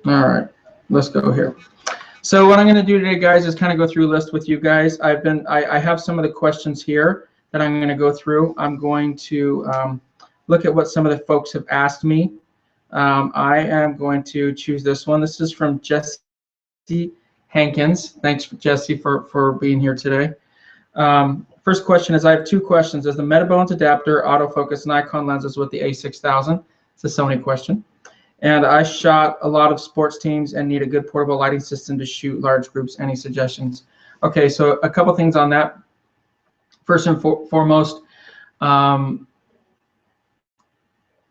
All right, let's go here. So what I'm going to do today, guys, is kind of go through a list with you guys. I have some of the questions here that I'm going to go through. I'm going to look at what some of the folks have asked me. I am going to choose this one. This is from Jesse Hankins. Thanks, Jesse, for being here today. First question is, I have two questions. Is the Metabones adapter autofocus Nikon lenses with the A6000? It's a Sony question. And I shot a lot of sports teams and need a good portable lighting system to shoot large groups. Any suggestions? Okay, so a couple things on that. First and foremost, the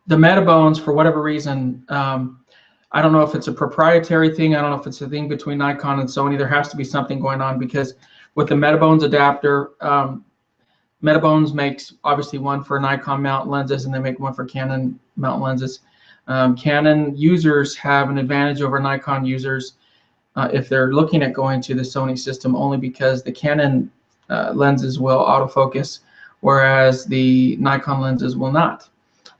Metabones, for whatever reason, I don't know if it's a proprietary thing. I don't know if it's a thing between Nikon and Sony. There has to be something going on, because with the Metabones adapter, Metabones makes obviously one for Nikon mount lenses, and they make one for Canon mount lenses. Canon users have an advantage over Nikon users if they're looking at going to the Sony system, only because the Canon lenses will autofocus, whereas the Nikon lenses will not.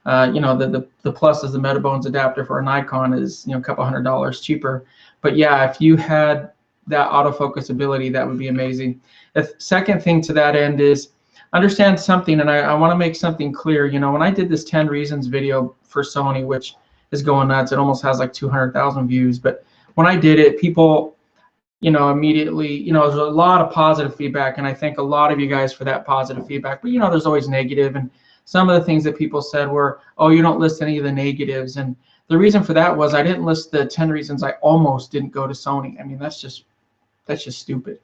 You know, the plus is the Metabones adapter for a Nikon is, you know, a couple $100 cheaper. But yeah, if you had that autofocus ability, that would be amazing. The second thing to that end is understand something, and I want to make something clear. You know, when I did this 10 reasons video for Sony, which is going nuts, it almost has like 200,000 views. But when I did it, people, you know, immediately, you know, there's a lot of positive feedback, and I thank a lot of you guys for that positive feedback. But you know, there's always negative, and some of the things that people said were, oh, you don't list any of the negatives. And the reason for that was I didn't list the 10 reasons I almost didn't go to Sony. I mean, that's just stupid.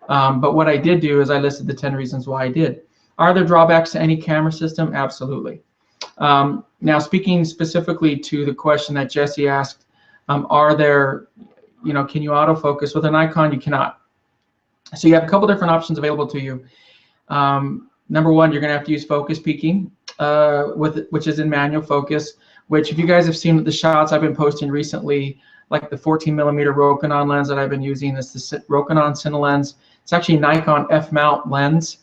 But what I did do is I listed the 10 reasons why I did. Are there drawbacks to any camera system? Absolutely. Now, speaking specifically to the question that Jesse asked, are there, you know, can you autofocus? With a Nikon, you cannot. So you have a couple different options available to you. Number one, you're going to have to use focus peaking, which is in manual focus, which if you guys have seen the shots I've been posting recently, like the 14mm Rokinon lens that I've been using, this is the Rokinon Cine lens. It's actually Nikon F-mount lens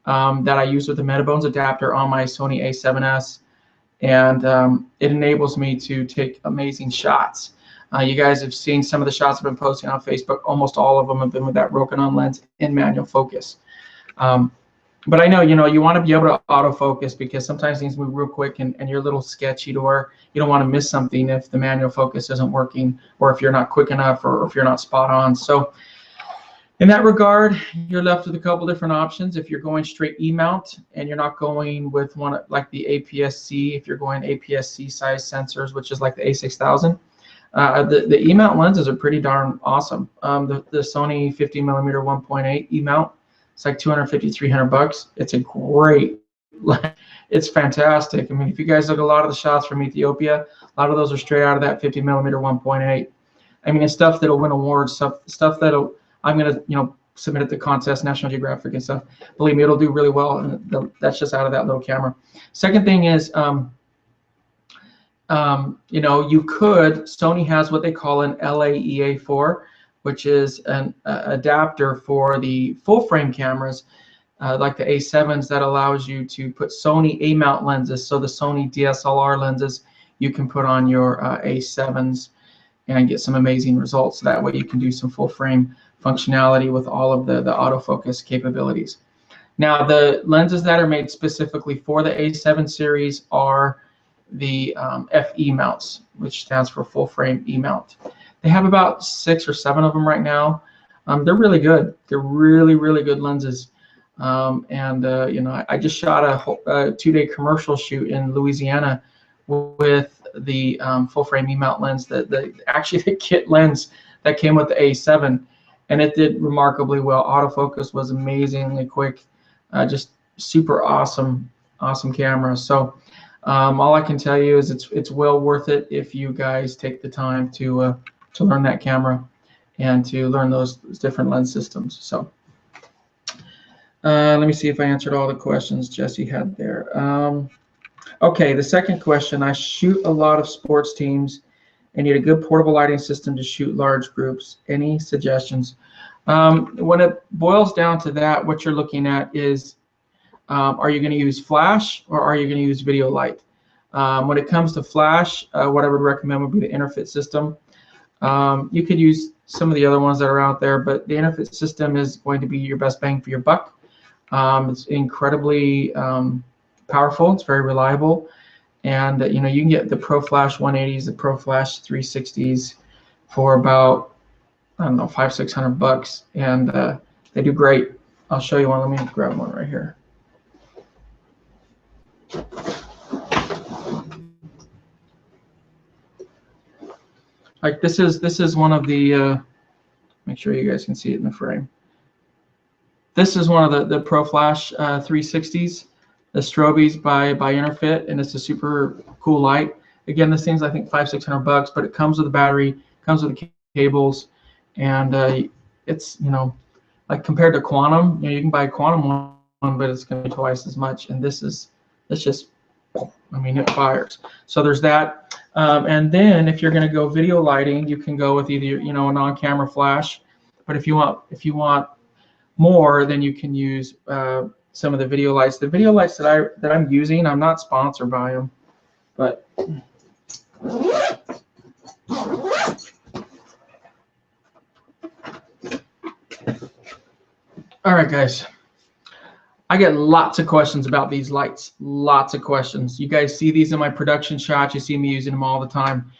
that I use with the Metabones adapter on my Sony A7s, and it enables me to take amazing shots. You guys have seen some of the shots I've been posting on Facebook. Almost all of them have been with that Rokinon lens in manual focus. But I know, you know, you want to be able to autofocus, because sometimes things move real quick, and you're a little sketchy, or you don't want to miss something if the manual focus isn't working, or if you're not quick enough, or if you're not spot on. So in that regard, you're left with a couple different options. If you're going straight E-mount and you're not going with one like the APS-C, if you're going APS-C size sensors, which is like the A6000, the E-mount lenses are pretty darn awesome. The Sony 50mm 1.8 E-mount, it's like 250, 300 bucks. It's a great, it's fantastic. I mean, if you guys look at a lot of the shots from Ethiopia, a lot of those are straight out of that 50mm 1.8. I mean, it's stuff that'll win awards, stuff that'll, I'm gonna, you know, submit it to contests, National Geographic and stuff. Believe me, it'll do really well, and that's just out of that little camera. Second thing is, you know, Sony has what they call an LAEA4, which is an adapter for the full frame cameras, like the A7s, that allows you to put Sony A-mount lenses. So the Sony DSLR lenses you can put on your A7s and get some amazing results. That way you can do some full frame functionality with all of the autofocus capabilities. Now, the lenses that are made specifically for the A7 series are the FE mounts, which stands for full frame E-mount. They have about 6 or 7 of them right now. They're really good. They're really, really good lenses. You know, I just shot a 2-day commercial shoot in Louisiana with the full frame E-mount lens, actually the kit lens that came with the A7, and it did remarkably well. Autofocus was amazingly quick, just super awesome camera. So all I can tell you is it's well worth it if you guys take the time to learn that camera and to learn those different lens systems. So let me see if I answered all the questions Jesse had there. Okay, the second question, I shoot a lot of sports teams and need a good portable lighting system to shoot large groups. Any suggestions? When it boils down to that, what you're looking at is, are you going to use flash or are you going to use video light? When it comes to flash, what I would recommend would be the Interfit system. You could use some of the other ones that are out there, but the Interfit system is going to be your best bang for your buck. It's incredibly powerful. It's very reliable, and you know, you can get the Pro Flash 180s, the Pro Flash 360s for about, I don't know, $500-600, and they do great. I'll show you one. Let me grab one right here. Like this is one of the. Make sure you guys can see it in the frame. This is one of the Pro Flash 360s, the Strobies by Interfit, and it's a super cool light. Again, this thing's I think $500-600, but it comes with a battery, comes with the cables, and it's, you know, like compared to Quantum, you know, you can buy a Quantum one, but it's going to be twice as much. And it's just, I mean, it fires. So there's that. And then if you're going to go video lighting, you can go with either, you know, a non-camera flash. But if you want more, then you can use some of the video lights. The video lights that I'm using, I'm not sponsored by them, but all right, guys. I get lots of questions about these lights. Lots of questions. You guys see these in my production shots. You see me using them all the time.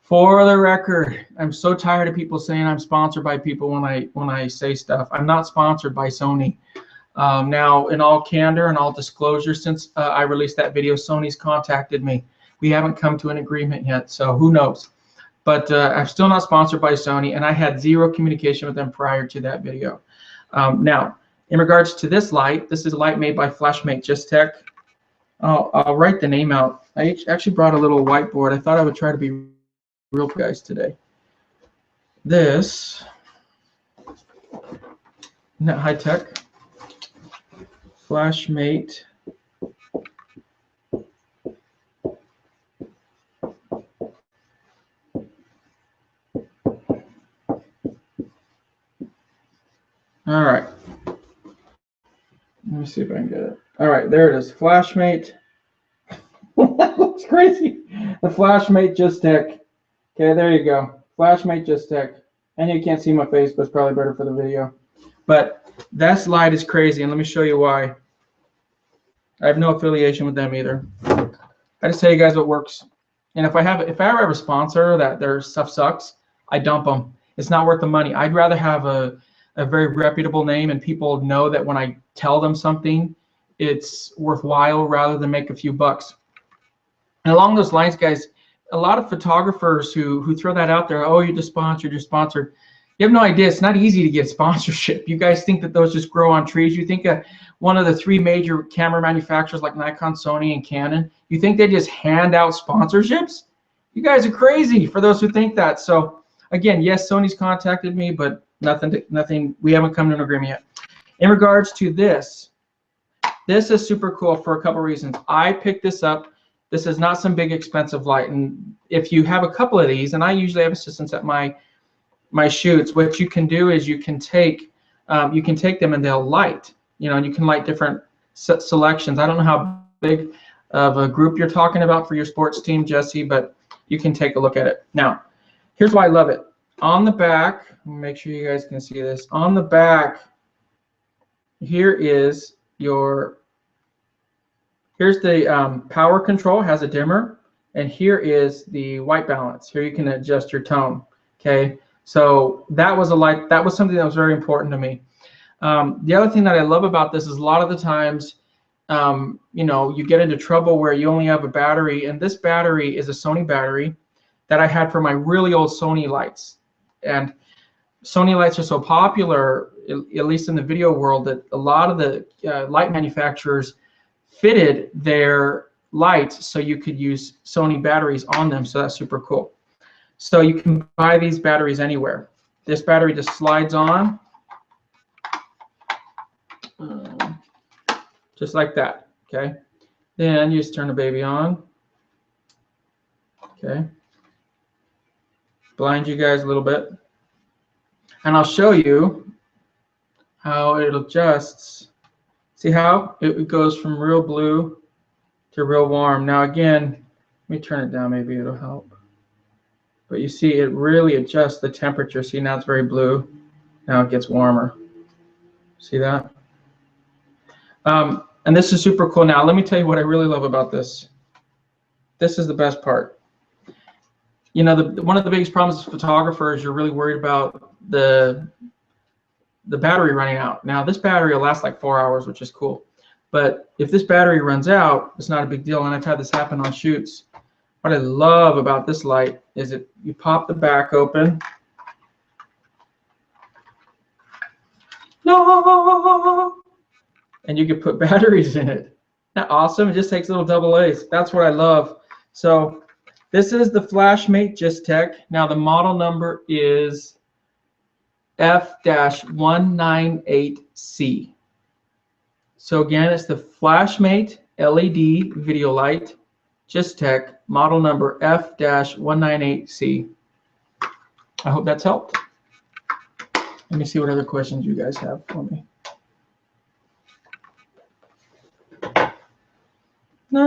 For the record, I'm so tired of people saying I'm sponsored by people when I say stuff. I'm not sponsored by Sony. Now, in all candor and all disclosure, since I released that video, Sony's contacted me. We haven't come to an agreement yet, so who knows? But I'm still not sponsored by Sony, and I had zero communication with them prior to that video. Now, in regards to this light, this is a light made by Flashmate Just-Tech. I'll write the name out. I actually brought a little whiteboard. I thought I would try to be real guys today. This, isn't that high tech? Flashmate. All right. Let me see if I can get it. All right, there it is. Flashmate. That looks crazy. The Flashmate Just-Tech. Okay, there you go. Flashmate Just-Tech. And you can't see my face, but it's probably better for the video. But this light is crazy, and let me show you why. I have no affiliation with them either. I just tell you guys what works. And if I ever have a sponsor that their stuff sucks, I dump them. It's not worth the money. I'd rather have a very reputable name and people know that when I tell them something, it's worthwhile rather than make a few bucks. And along those lines, guys, a lot of photographers who throw that out there, oh, you're just sponsored, you're sponsored. You have no idea. It's not easy to get sponsorship. You guys think that those just grow on trees. You think one of the three major camera manufacturers like Nikon, Sony, and Canon, you think they just hand out sponsorships? You guys are crazy for those who think that. So again, yes, Sony's contacted me, but nothing, we haven't come to an agreement yet. In regards to this is super cool for a couple reasons. I picked this up. This is not some big expensive light. And if you have a couple of these, and I usually have assistants at my shoots, what you can do is you can take them and they'll light, you know, and you can light different selections. I don't know how big of a group you're talking about for your sports team, Jesse, but you can take a look at it. Now, here's why I love it. On the back, make sure you guys can see this. On the back, here's the power control, has a dimmer, and here is the white balance. Here you can adjust your tone, okay? So that was something that was very important to me. The other thing that I love about this is a lot of the times, you know, you get into trouble where you only have a battery, and this battery is a Sony battery that I had for my really old Sony lights. And Sony lights are so popular, at least in the video world, that a lot of the light manufacturers fitted their lights so you could use Sony batteries on them. So that's super cool. So you can buy these batteries anywhere. This battery just slides on, just like that, okay? Then you just turn the baby on, okay? Blind you guys a little bit. And I'll show you how it adjusts. See how it goes from real blue to real warm. Now again, let me turn it down, maybe it'll help. But But you see, it really adjusts the temperature. See, now it's very blue. Now it gets warmer. See that? And this is super cool. Now, let me tell you what I really love about this. This is the best part. You know, one of the biggest problems as a photographer is you're really worried about the battery running out. Now, this battery will last like 4 hours, which is cool. But if this battery runs out, it's not a big deal. And I've had this happen on shoots. What I love about this light is you pop the back open. And you can put batteries in it. Isn't that awesome? It just takes little AA. That's what I love. So this is the Flashmate Gistech. Now the model number is F-198C. So again, it's the Flashmate LED video light Gistech, model number F-198C. I hope that's helped. Let me see what other questions you guys have for me. I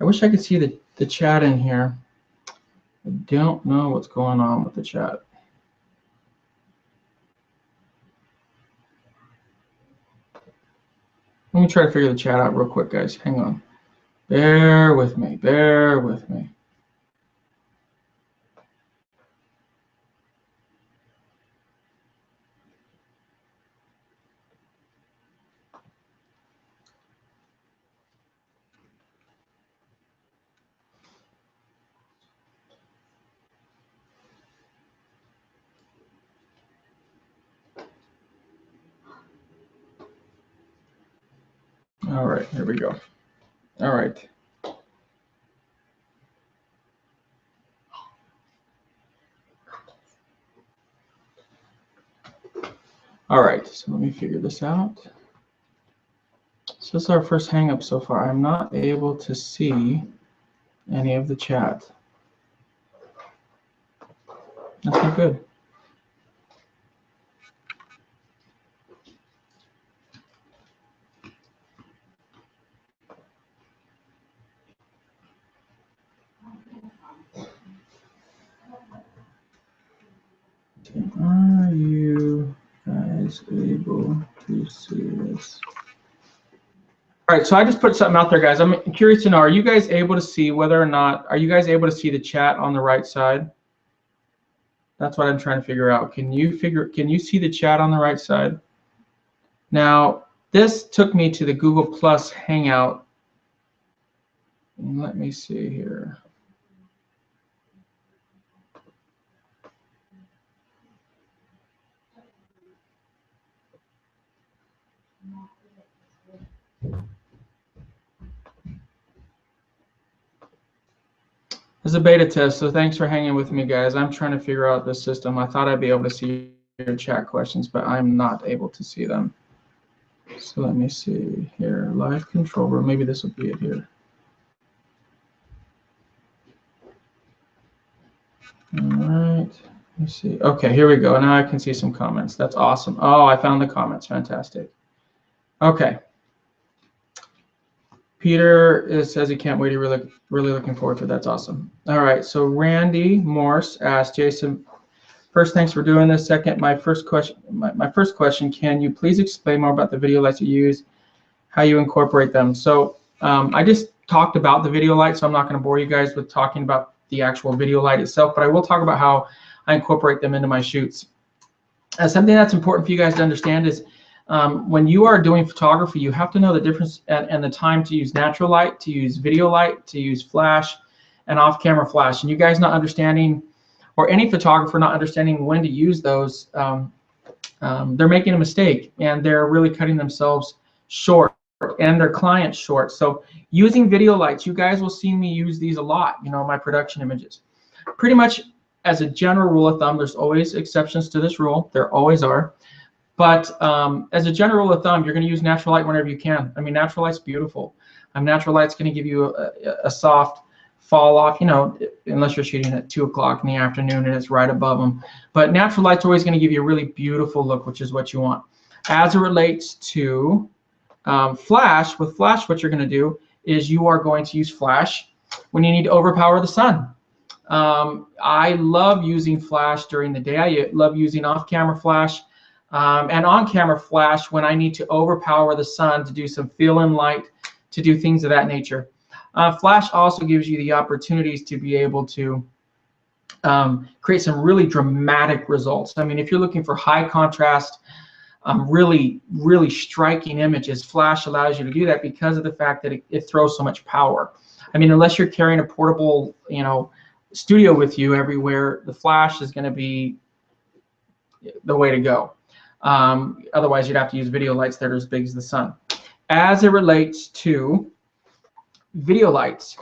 wish I could see the chat in here. I don't know what's going on with the chat. Let me try to figure the chat out real quick, guys. Hang on. Bear with me. Bear with me. All right, here we go. All right. All right, so let me figure this out. So this is our first hang up so far. I'm not able to see any of the chat. That's not good. Are you guys able to see this? All right, so I just put something out there, guys. I'm curious to know, are you guys able to see whether or not, are you guys able to see the chat on the right side? That's what I'm trying to figure out. Can you see the chat on the right side? Now, this took me to the Google Plus Hangout. Let me see here. It's a beta test, so thanks for hanging with me, guys. I'm trying to figure out this system. I thought I'd be able to see your chat questions, but I'm not able to see them. So let me see here. Live control room. Maybe this will be it here. All right. Let me see. Okay, here we go. Now I can see some comments. That's awesome. Oh, I found the comments. Fantastic. Okay. Peter says he can't wait. He's really looking forward to it. That's awesome. All right. So Randy Morse asked Jason, first, thanks for doing this. Second, my first question, can you please explain more about the video lights you use, how you incorporate them? So I just talked about the video light, so I'm not going to bore you guys with talking about the actual video light itself, but I will talk about how I incorporate them into my shoots. Something that's important for you guys to understand is when you are doing photography, you have to know the difference and the time to use natural light, to use video light, to use flash, and off-camera flash. And you guys not understanding, or any photographer not understanding when to use those, they're making a mistake, and they're really cutting themselves short and their clients short. So using video lights, you guys will see me use these a lot, you know, in my production images. Pretty much as a general rule of thumb, there's always exceptions to this rule. There always are. But as a general rule of thumb, you're going to use natural light whenever you can. I mean, natural light's beautiful. Natural light's going to give you a soft fall off, you know, unless you're shooting at 2 o'clock in the afternoon and it's right above them. But natural light's always going to give you a really beautiful look, which is what you want. As it relates to flash, with flash, what you're going to do is you are going to use flash when you need to overpower the sun. I love using flash during the day. I love using off-camera flash and on-camera flash when I need to overpower the sun to do some fill-in light, to do things of that nature. Flash also gives you the opportunities to be able to create some really dramatic results. I mean, if you're looking for high contrast, really striking images, flash allows you to do that because of the fact that it throws so much power. I mean, unless you're carrying a portable, studio with you everywhere, the flash is going to be the way to go. Otherwise, you'd have to use video lights that are as big as the sun. As it relates to video lights,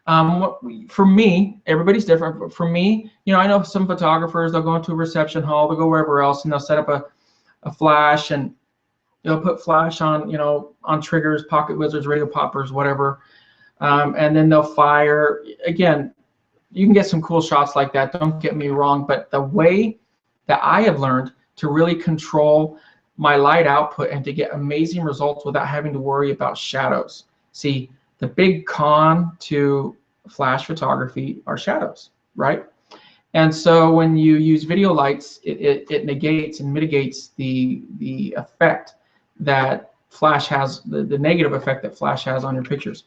for me, everybody's different, but for me, I know some photographers, they'll go into a reception hall, they'll go wherever else, and they'll set up a flash, and they'll put flash on, on triggers, pocket wizards, radio poppers, whatever, and then they'll fire. Again, you can get some cool shots like that, don't get me wrong, but the way that I have learned to really control my light output and to get amazing results without having to worry about shadows. See, the big con to flash photography are shadows, right? And so when you use video lights, it negates and mitigates the effect that flash has, the negative effect that flash has on your pictures.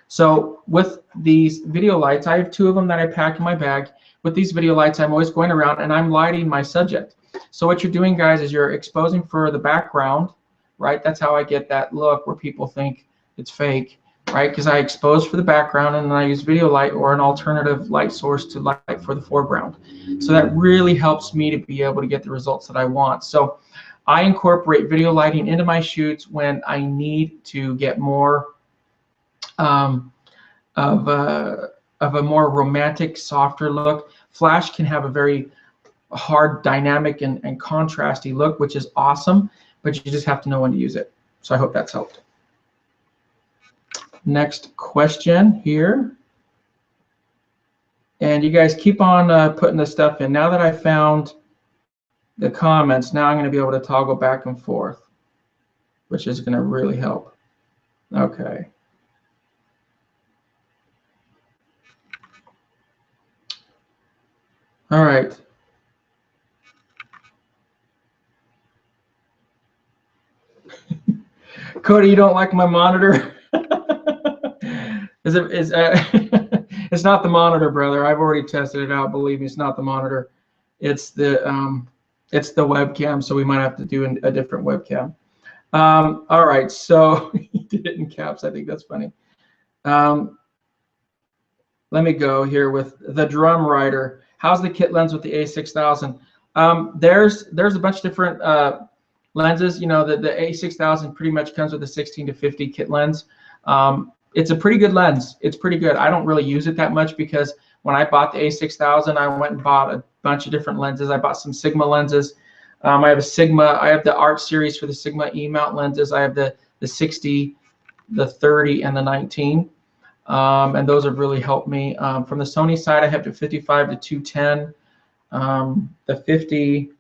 So with these video lights, I have 2 of them that I pack in my bag. With these video lights, I'm always going around and I'm lighting my subject. So what you're doing, guys, is you're exposing for the background, right? That's how I get that look where people think it's fake, right? Because I expose for the background and then I use video light or an alternative light source to light for the foreground. So that really helps me to be able to get the results that I want. So I incorporate video lighting into my shoots when I need to get more of a more romantic, softer look. Flash can have a very hard, dynamic, and contrasty look, which is awesome, but you just have to know when to use it. So I hope that's helped. Next question here. And you guys keep on putting this stuff in. Now that I found the comments, now I'm going to be able to toggle back and forth, which is going to really help. Okay. All right. Cody, you don't like my monitor? It's not the monitor, brother. I've already tested it out. Believe me, it's not the monitor. It's the webcam. So we might have to do a different webcam. All right. So he did it in caps. I think that's funny. Let me go here with the Drum Rider. How's the kit lens with the A6000? There's a bunch of different lenses. The A6000 pretty much comes with a 16 to 50 kit lens. It's a pretty good lens. It's pretty good. I don't really use it that much because when I bought the A6000, I went and bought a bunch of different lenses. I bought some Sigma lenses. I have a Sigma. I have the Art series for the Sigma E-mount lenses. I have the 60, the 30, and the 19. And those have really helped me. From the Sony side, I have the 55 to 210, the 50,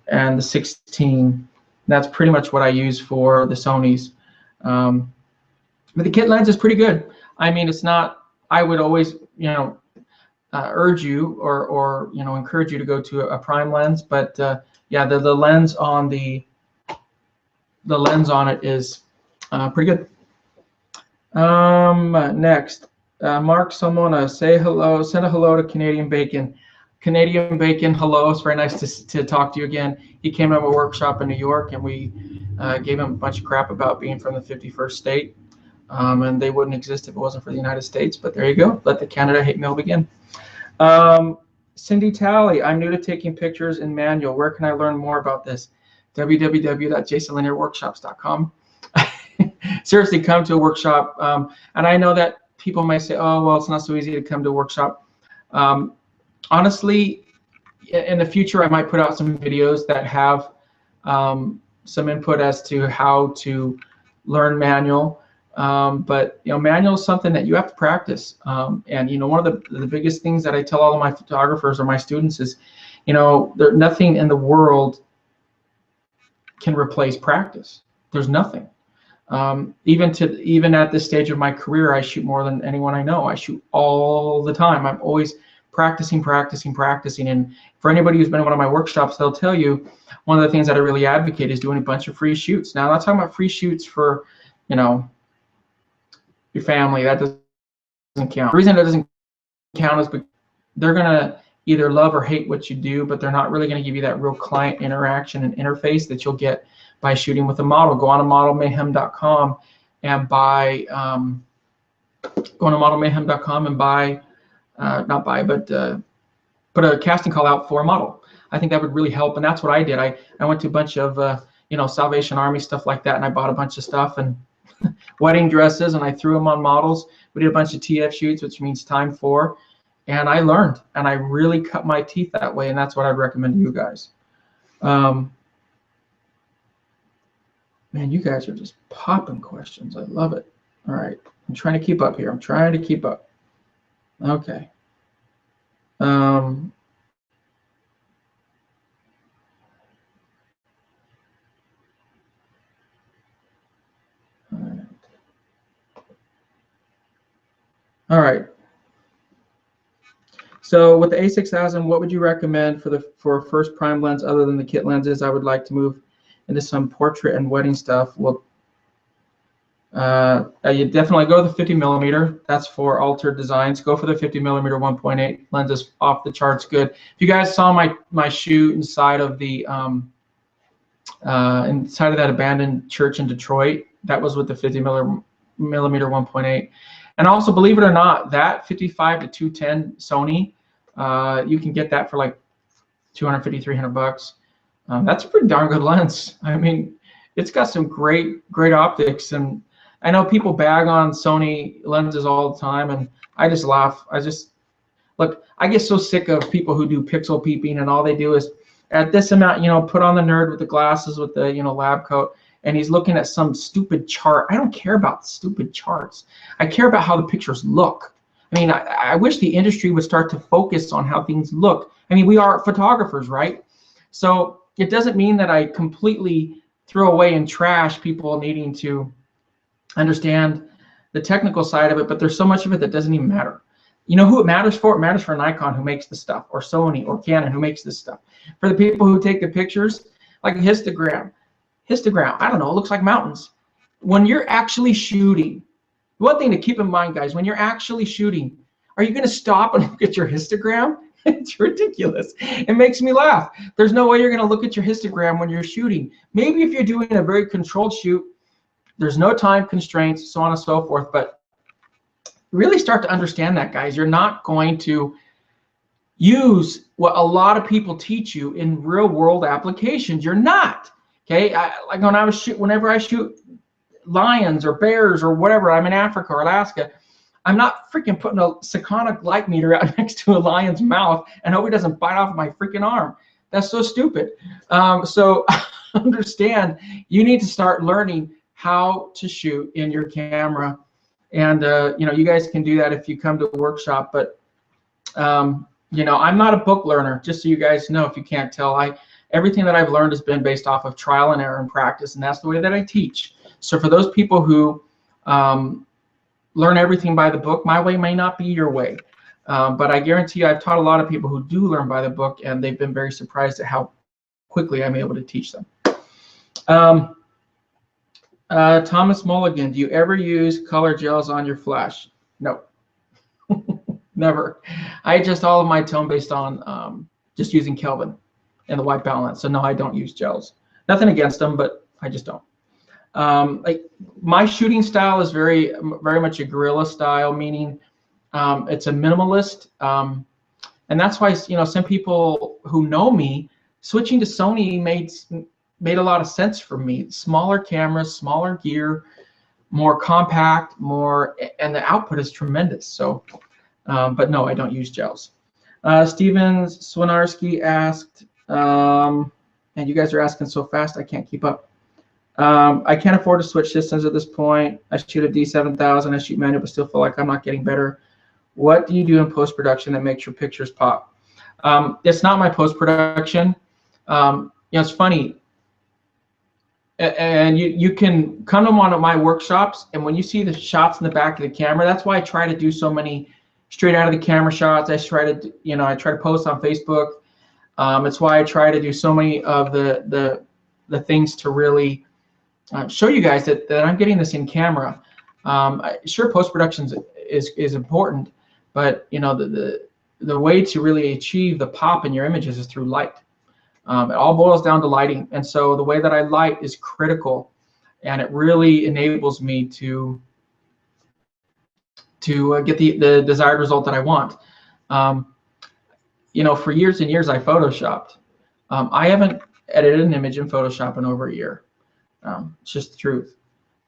and the 16. That's pretty much what I use for the Sonys. But the kit lens is pretty good. I mean, it's not, I would always, urge you or encourage you to go to a prime lens. But yeah, the lens on it is pretty good. Next, Mark Somona, say hello, send a hello to Canadian Bacon. Canadian Bacon, hello, it's very nice to talk to you again. He came to a workshop in New York and we gave him a bunch of crap about being from the 51st state. And they wouldn't exist if it wasn't for the United States, but there you go. Let the Canada hate mail begin. Cindy Talley, I'm new to taking pictures in manual. Where can I learn more about this? www.jasonlanierworkshops.com. Seriously, come to a workshop. And I know that people might say, oh, well, it's not so easy to come to a workshop. Honestly, in the future, I might put out some videos that have some input as to how to learn manual. But manual is something that you have to practice. And one of the biggest things that I tell all of my photographers or my students is, nothing in the world can replace practice. There's nothing. Even at this stage of my career, I shoot more than anyone I know. I shoot all the time. I'm always practicing. And for anybody who's been in one of my workshops, they'll tell you one of the things that I really advocate is doing a bunch of free shoots. Now, I'm not talking about free shoots for, you know, your family. That doesn't count. The reason it doesn't count is because they're gonna either love or hate what you do, but they're not really gonna give you that real client interaction and interface that you'll get by shooting with a model. Go on to modelmayhem.com and buy, go on to modelmayhem.com and buy, not buy, but put a casting call out for a model. I think that would really help, and that's what I did. I went to a bunch of, you know, Salvation Army stuff like that, and I bought a bunch of stuff and wedding dresses, and I threw them on models. We did a bunch of TF shoots, which means time for, and I learned, and I really cut my teeth that way, and that's what I'd recommend to you guys. Man, you guys are just popping questions. I love it. All right, I'm trying to keep up here. I'm trying to keep up. Okay. All right. All right. So with the A6000, what would you recommend for first prime lens other than the kit lenses? I would like to move into some portrait and wedding stuff. Well, you definitely go with the 50mm. That's for altered designs. Go for the 50mm 1.8 lenses, off the charts good. If you guys saw my shoot inside of the inside of that abandoned church in Detroit, that was with the 50mm 1.8. And also, believe it or not, that 55 to 210 Sony, you can get that for like 250, 300 bucks. That's a pretty darn good lens. I mean, it's got some great optics, and I know people bag on Sony lenses all the time, and I just laugh. Look, I get so sick of people who do pixel peeping, and all they do is at this amount, you know, put on the nerd with the glasses with the, you know, lab coat, and he's looking at some stupid chart. I don't care about stupid charts. I care about how the pictures look. I mean, I wish the industry would start to focus on how things look. I mean, we are photographers, right? So it doesn't mean that I completely throw away and trash people needing to understand the technical side of it, but there's so much of it that doesn't even matter. You know who it matters for? It matters for Nikon, who makes the stuff, or Sony, or Canon, who makes this stuff. For the people who take the pictures, like a histogram, I don't know, it looks like mountains. When you're actually shooting, one thing to keep in mind, guys, when you're actually shooting, are you going to stop and look at your histogram? It's ridiculous. It makes me laugh. There's no way you're going to look at your histogram when you're shooting. Maybe if you're doing a very controlled shoot, there's no time constraints, so on and so forth, but really start to understand that, guys. You're not going to use what a lot of people teach you in real world applications. You're not. Okay, like whenever I shoot lions or bears or whatever, I'm in Africa or Alaska, I'm not freaking putting a Sekonic light meter out next to a lion's mouth and hope he doesn't bite off my freaking arm. That's so stupid. So understand, you need to start learning how to shoot in your camera, and you know, you guys can do that if you come to a workshop. But you know, I'm not a book learner, just so you guys know, if you can't tell. Everything that I've learned has been based off of trial and error and practice, and that's the way that I teach. So for those people who learn everything by the book, my way may not be your way. But I guarantee you, I've taught a lot of people who do learn by the book, and they've been very surprised at how quickly I'm able to teach them. Thomas Mulligan, do you ever use color gels on your flash? No, never. I adjust all of my tone based on just using Kelvin and the white balance. So no, I don't use gels. Nothing against them, but I just don't. Like my shooting style is very much a guerrilla style, meaning it's a minimalist, and that's why, you know, some people who know me, switching to Sony made a lot of sense for me. Smaller cameras, smaller gear, more compact, and the output is tremendous. So, but no, I don't use gels. Steven Swinarski asked, and you guys are asking so fast I can't keep up. I can't afford to switch systems at this point. I shoot a D7000, I shoot manual, but still feel like I'm not getting better. What do you do in post-production that makes your pictures pop? It's not my post-production. You know, it's funny. And you can come to one of my workshops, and when you see the shots in the back of the camera, that's why I try to do so many straight out of the camera shots. I try to post on Facebook. It's why I try to do so many of the things to really show you guys that I'm getting this in camera. Sure, post-production is important, but the way to really achieve the pop in your images is through light. It all boils down to lighting, and so the way that I light is critical, and it really enables me to get the desired result that I want. For years and years I photoshopped. I haven't edited an image in Photoshop in over a year. It's just the truth.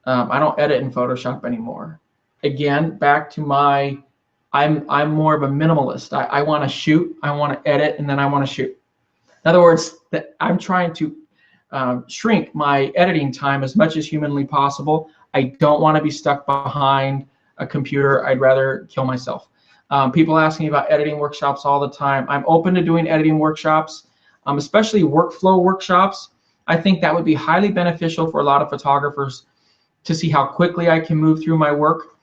I don't edit in Photoshop anymore. Again, back to I'm more of a minimalist. I want to shoot, I want to edit, and then I want to shoot. In other words, that I'm trying to shrink my editing time as much as humanly possible. I don't want to be stuck behind a computer. I'd rather kill myself. People ask me about editing workshops all the time. I'm open to doing editing workshops, especially workflow workshops. I think that would be highly beneficial for a lot of photographers to see how quickly I can move through my work.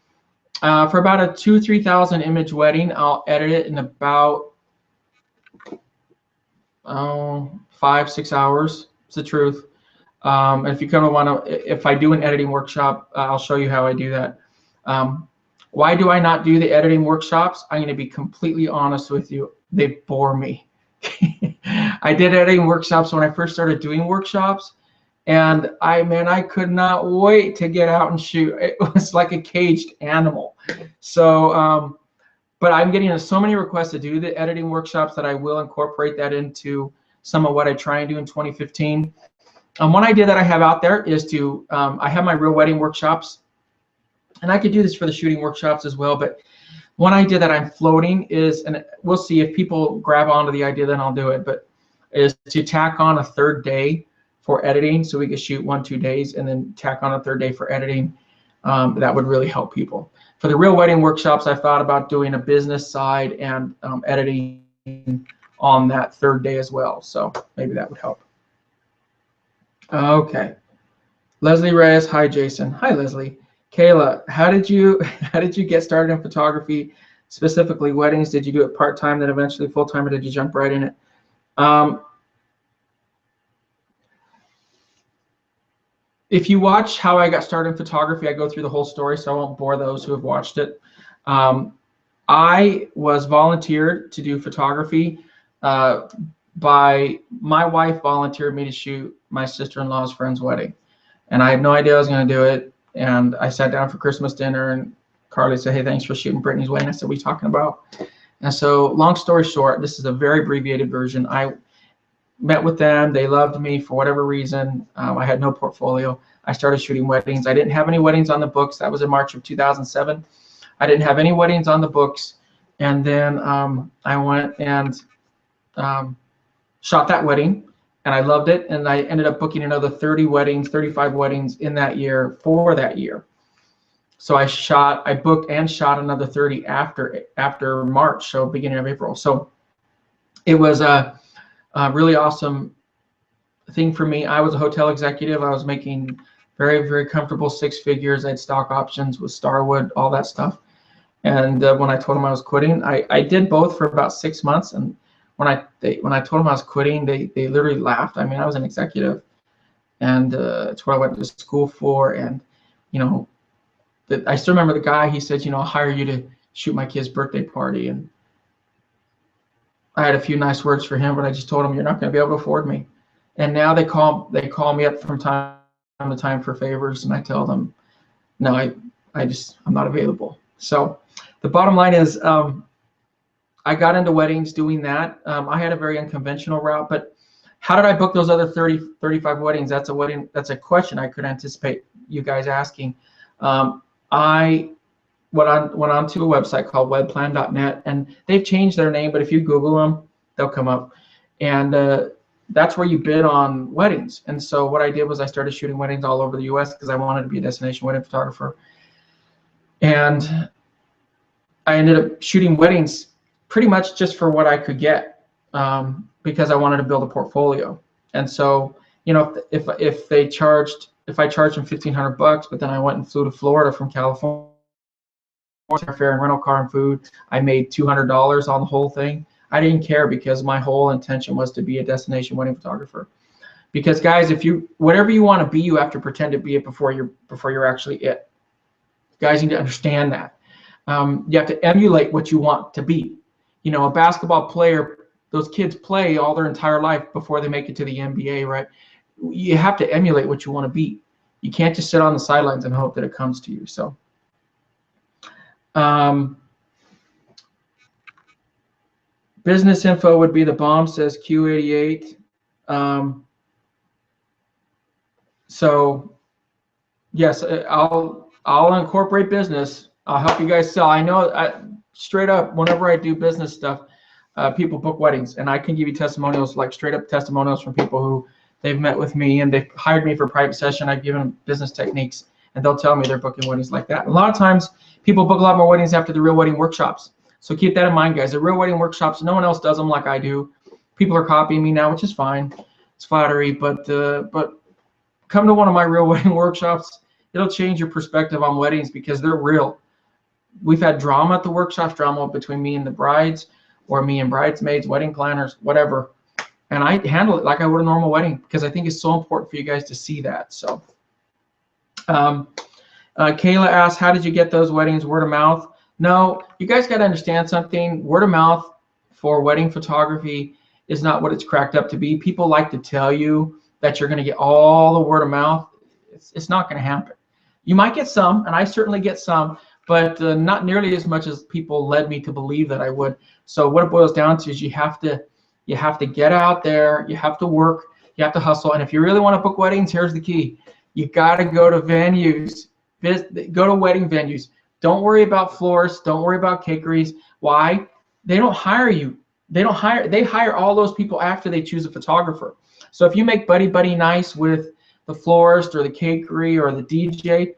For about a 2,000-3,000 image wedding, I'll edit it in about 5-6 hours. It's the truth. If you kind of want to, if I do an editing workshop, I'll show you how I do that. Why do I not do the editing workshops? I'm going to be completely honest with you. They bore me. I did editing workshops when I first started doing workshops, and I could not wait to get out and shoot. It was like a caged animal. So, but I'm getting so many requests to do the editing workshops that I will incorporate that into some of what I try and do in 2015. One idea that I have out there is to, I have my real wedding workshops, and I could do this for the shooting workshops as well, but one idea that I'm floating is, and we'll see if people grab onto the idea, then I'll do it, but is to tack on a third day for editing, so we could shoot 1-2 days and then tack on a third day for editing. That would really help people. For the real wedding workshops, I thought about doing a business side and editing on that third day as well, so maybe that would help. Okay, Leslie Reyes. Hi Jason. Hi Leslie. Kayla, how did you get started in photography, specifically weddings? Did you do it part-time, then eventually full-time, or did you jump right in it? If you watch how I got started in photography, I go through the whole story, so I won't bore those who have watched it. I was volunteered to do photography by my wife. Volunteered me to shoot my sister-in-law's friend's wedding, and I had no idea I was going to do it. And I sat down for Christmas dinner, and Carly said, "Hey, thanks for shooting Brittany's wedding." I said, "What are you talking about?" And so, long story short, this is a very abbreviated version. I met with them. They loved me for whatever reason. I had no portfolio. I started shooting weddings. I didn't have any weddings on the books. That was in March of 2007. I didn't have any weddings on the books. And then I went and shot that wedding, and I loved it. And I ended up booking another 30 weddings, 35 weddings in that year for that year. So I booked and shot another 30 after March, so beginning of April. So it was a really awesome thing for me. I was a hotel executive. I was making very, very comfortable 6 figures. I had stock options with Starwood, all that stuff. And when I told them I was quitting, I did both for about 6 months. And when I told them I was quitting, they literally laughed. I mean, I was an executive, and it's what I went to school for. And I still remember the guy. He said, I'll hire you to shoot my kid's birthday party. And I had a few nice words for him, but I just told him, you're not going to be able to afford me. And now they call me up from time to time for favors, and I tell them, no, I'm not available. So the bottom line is, I got into weddings doing that. I had a very unconventional route, but how did I book those other 30, 35 weddings? That's a question I could anticipate you guys asking. I went on to a website called webplan.net, and they've changed their name, but if you Google them, they'll come up. And that's where you bid on weddings. And so what I did was I started shooting weddings all over the US because I wanted to be a destination wedding photographer. And I ended up shooting weddings pretty much just for what I could get, because I wanted to build a portfolio. And so you know, if I charged them $1,500, but then I went and flew to Florida from California, fare and rental car and food, I made $200 on the whole thing. I didn't care because my whole intention was to be a destination wedding photographer. Because guys, if you whatever you want to be, you have to pretend to be it before you're actually it. Guys, you need to understand that. You have to emulate what you want to be. You know, a basketball player, those kids play all their entire life before they make it to the NBA, right? You have to emulate what you want to be. You can't just sit on the sidelines and hope that it comes to you. So, business info would be the bomb, says Q88. So, yes, I'll incorporate business. I'll help you guys sell. I know, straight up, whenever I do business stuff, people book weddings, and I can give you testimonials, like straight up testimonials from people who they've met with me and they've hired me for a private session. I've given them business techniques, and they'll tell me they're booking weddings like that. A lot of times, people book a lot more weddings after the real wedding workshops. So keep that in mind, guys. The real wedding workshops, no one else does them like I do. People are copying me now, which is fine. It's flattery, but come to one of my real wedding workshops. It'll change your perspective on weddings because they're real. We've had drama at the workshops, drama between me and the brides, or me and bridesmaids, wedding planners, whatever. And I handle it like I would a normal wedding because I think it's so important for you guys to see that. So, Kayla asked, how did you get those weddings? Word of mouth? No, you guys got to understand something. Word of mouth for wedding photography is not what it's cracked up to be. People like to tell you that you're going to get all the word of mouth. It's not going to happen. You might get some, and I certainly get some, but not nearly as much as people led me to believe that I would. So what it boils down to is you have to get out there, you have to work, you have to hustle. And if you really want to book weddings, here's the key. You got to go to venues, go to wedding venues. Don't worry about florists, don't worry about cakeries. Why? They don't hire you. They hire all those people after they choose a photographer. So if you make buddy nice with the florist or the cakery or the DJ,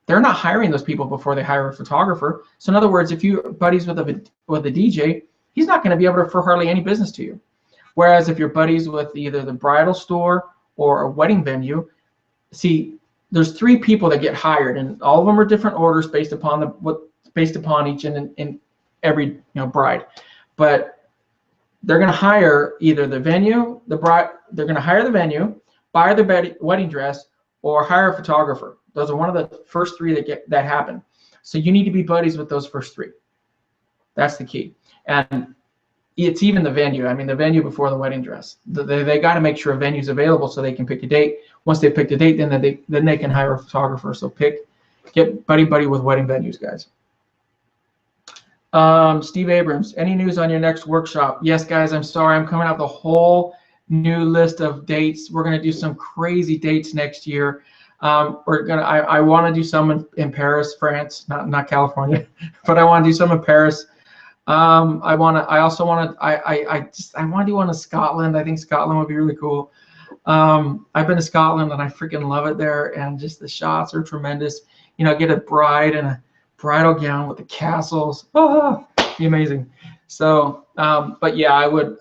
they're not hiring those people before they hire a photographer. So in other words, if you're buddies with a DJ, he's not going to be able to refer hardly any business to you. Whereas if you're buddies with either the bridal store or a wedding venue, see, there's 3 people that get hired, and all of them are different orders based upon each and every bride. But they're going to hire either the venue, the bride. They're going to hire the venue, buy the wedding dress, or hire a photographer. Those are one of the first 3 that happen. So you need to be buddies with those first 3. That's the key. And it's even the venue. I mean, the venue before the wedding dress. They got to make sure a venue's available so they can pick a date. Once they pick the date, then they can hire a photographer. So get buddy with wedding venues, guys. Steve Abrams, any news on your next workshop? Yes, guys, I'm sorry. I'm coming out with a whole new list of dates. We're going to do some crazy dates next year. I want to do some in Paris, France, not California, but I want to do some in Paris. I want to do one in Scotland. I think Scotland would be really cool. I've been to Scotland and I freaking love it there, and just the shots are tremendous. Get a bride in a bridal gown with the castles. Be amazing. So, but yeah, I would.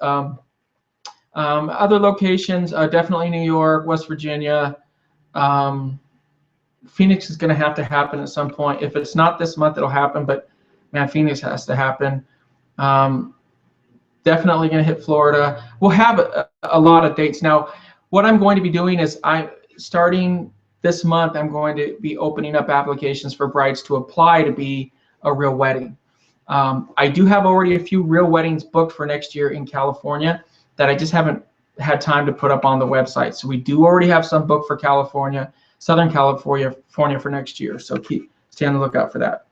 Other locations, definitely New York, West Virginia. Phoenix is going to have to happen at some point. If it's not this month, it'll happen. But man, Phoenix has to happen. Definitely going to hit Florida. We'll have a lot of dates. Now, what I'm going to be doing is starting this month, I'm going to be opening up applications for brides to apply to be a real wedding. I do have already a few real weddings booked for next year in California that I just haven't had time to put up on the website. So we do already have some booked for California, Southern California for next year. So stay on the lookout for that.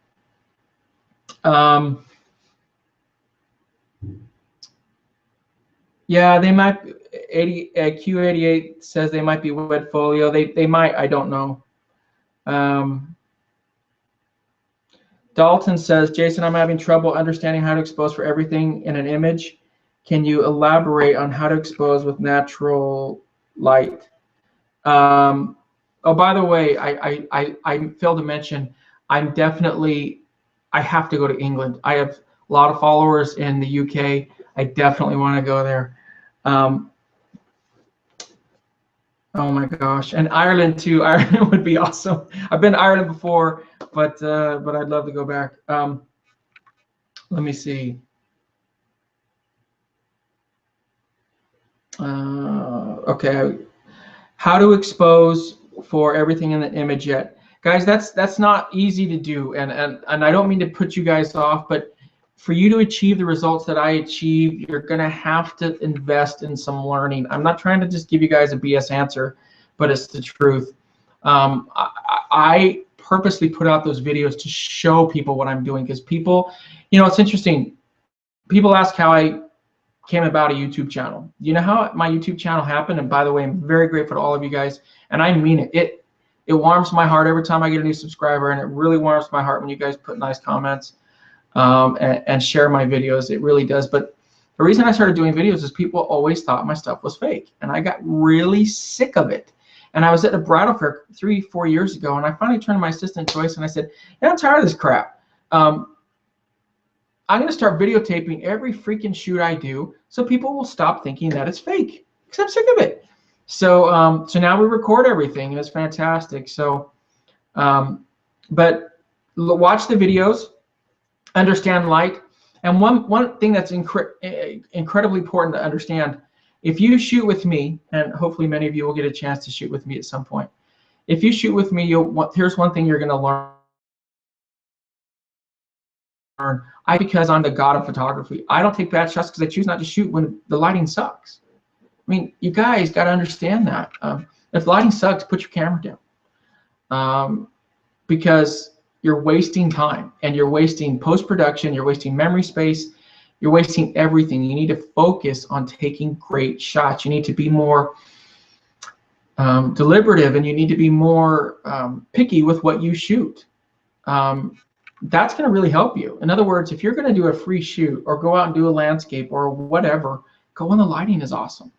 Yeah, they might. Q88 says they might be Wedfolio. They might. I don't know. Dalton says, Jason, I'm having trouble understanding how to expose for everything in an image. Can you elaborate on how to expose with natural light? Oh, by the way, I failed to mention, I have to go to England. I have a lot of followers in the UK. I definitely want to go there. Oh my gosh, and Ireland too. Ireland would be awesome. I've been to Ireland before, but I'd love to go back. Let me see. Okay, how to expose for everything in the image yet, guys? That's not easy to do, and I don't mean to put you guys off, but for you to achieve the results that I achieve, you're gonna have to invest in some learning. I'm not trying to just give you guys a BS answer, but it's the truth. I purposely put out those videos to show people what I'm doing, because people, you know, it's interesting. People ask how I came about a YouTube channel. You know how my YouTube channel happened? And by the way, I'm very grateful to all of you guys, and I mean it. It warms my heart every time I get a new subscriber, and it really warms my heart when you guys put nice comments and share my videos. It really does. But the reason I started doing videos is people always thought my stuff was fake, and I got really sick of it. And I was at a bridal fair 3-4 years ago, and I finally turned to my assistant Joyce and I said, "Yeah, I'm tired of this crap. I'm going to start videotaping every freaking shoot I do, so people will stop thinking that it's fake, because I'm sick of it." So so now we record everything, and it's fantastic. So but watch the videos, understand light, and one thing that's incredibly important to understand: if you shoot with me, and hopefully many of you will get a chance to shoot with me at some point, if you shoot with me, here's one thing you're going to learn. Because I'm the god of photography, I don't take bad shots because I choose not to shoot when the lighting sucks. I mean, you guys got to understand that. If lighting sucks, put your camera down, because you're wasting time, and you're wasting post-production, you're wasting memory space, you're wasting everything. You need to focus on taking great shots. You need to be more deliberative, and you need to be more picky with what you shoot. That's going to really help you. In other words, if you're going to do a free shoot or go out and do a landscape or whatever, go when the lighting is awesome.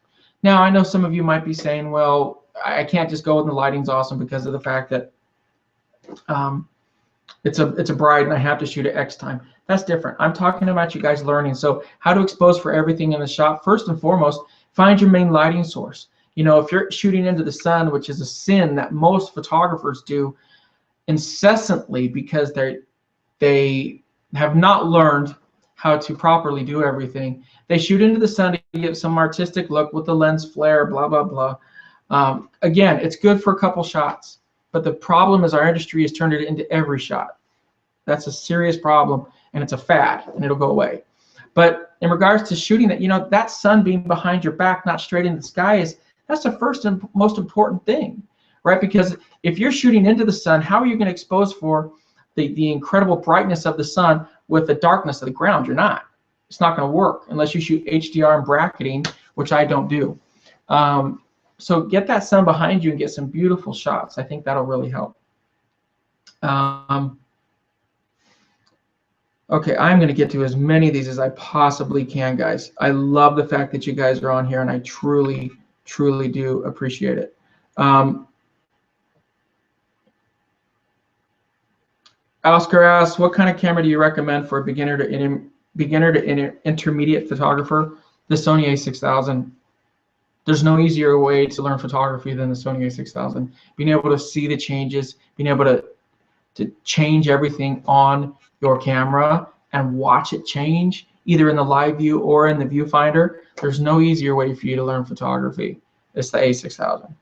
Now, I know some of you might be saying, well, I can't just go when the lighting's awesome because of the fact that it's a bride and I have to shoot at X time. That's different. I'm talking about you guys learning. So how to expose for everything in the shot. First and foremost, find your main lighting source. You know, if you're shooting into the sun, which is a sin that most photographers do incessantly because they have not learned how to properly do everything. They shoot into the sun to get some artistic look with the lens flare, blah, blah, blah. Again, it's good for a couple shots, but the problem is our industry has turned it into every shot. That's a serious problem, and it's a fad, and it'll go away. But in regards to shooting that, you know, that sun being behind your back, not straight into the sky, that's the first and most important thing, right? Because if you're shooting into the sun, how are you going to expose for the incredible brightness of the sun with the darkness of the ground? You're not. It's not going to work unless you shoot HDR and bracketing, which I don't do. So get that sun behind you and get some beautiful shots. I think that'll really help. Okay, I'm going to get to as many of these as I possibly can, guys. I love the fact that you guys are on here, and I truly, truly do appreciate it. Oscar asks, what kind of camera do you recommend for a beginner to intermediate photographer? The Sony A6000. There's no easier way to learn photography than the Sony A6000. Being able to see the changes, being able to change everything on your camera and watch it change, either in the live view or in the viewfinder. There's no easier way for you to learn photography. It's the A6000.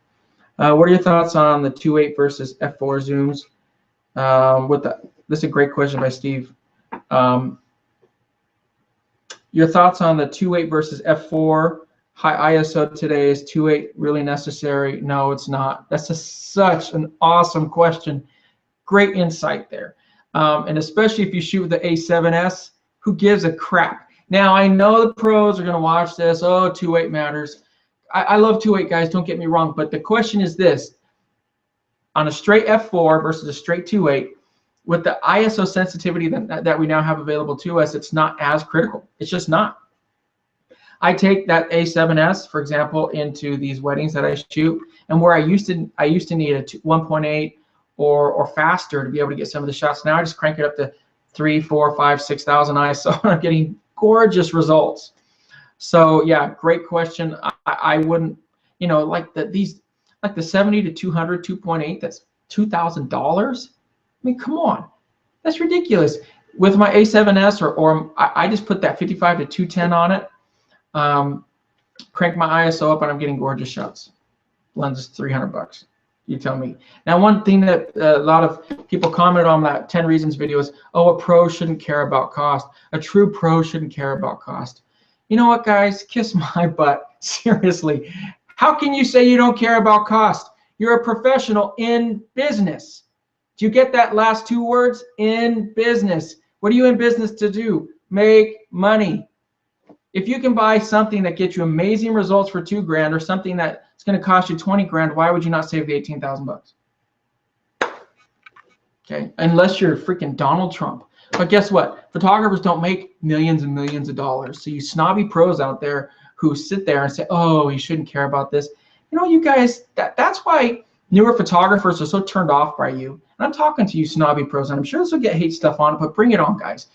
What are your thoughts on the 2.8 versus f4 zooms? This is a great question by Steve. Your thoughts on the 2.8 versus f4? High ISO today, is 2.8 really necessary? No, it's not. That's such an awesome question. Great insight there. And especially if you shoot with the A7s, who gives a crap? Now, I know the pros are going to watch this. Oh, 2.8 matters. I love 2.8, guys. Don't get me wrong. But the question is this. On a straight f4 versus a straight 2.8, with the ISO sensitivity that we now have available to us, it's not as critical. It's just not. I take that A7s, for example, into these weddings that I shoot, and where I used to need a 1.8 or faster to be able to get some of the shots. Now I just crank it up to 3, 4, 5, 6,000 ISO, and I'm getting gorgeous results. So yeah, great question. I wouldn't, you know, like these. like the 70 to 200 2.8, that's $2,000. I mean, come on, that's ridiculous. With my A7s, or I just put that 55 to 210 on it, crank my ISO up, and I'm getting gorgeous shots. Lens is $300. You tell me. Now, one thing that a lot of people commented on that 10 reasons video is, oh, a pro shouldn't care about cost. A true pro shouldn't care about cost. You know what, guys? Kiss my butt. Seriously. How can you say you don't care about cost? You're a professional in business. Do you get that last two words? In business. What are you in business to do? Make money. If you can buy something that gets you amazing results for $2,000, or something that's going to cost you $20,000, why would you not save the 18,000 bucks? Okay, unless you're freaking Donald Trump. But guess what? Photographers don't make millions and millions of dollars. So you snobby pros out there who sit there and say, oh, you shouldn't care about this. You know, you guys, that's why newer photographers are so turned off by you. And I'm talking to you snobby pros, and I'm sure this will get hate stuff on it, but bring it on, guys.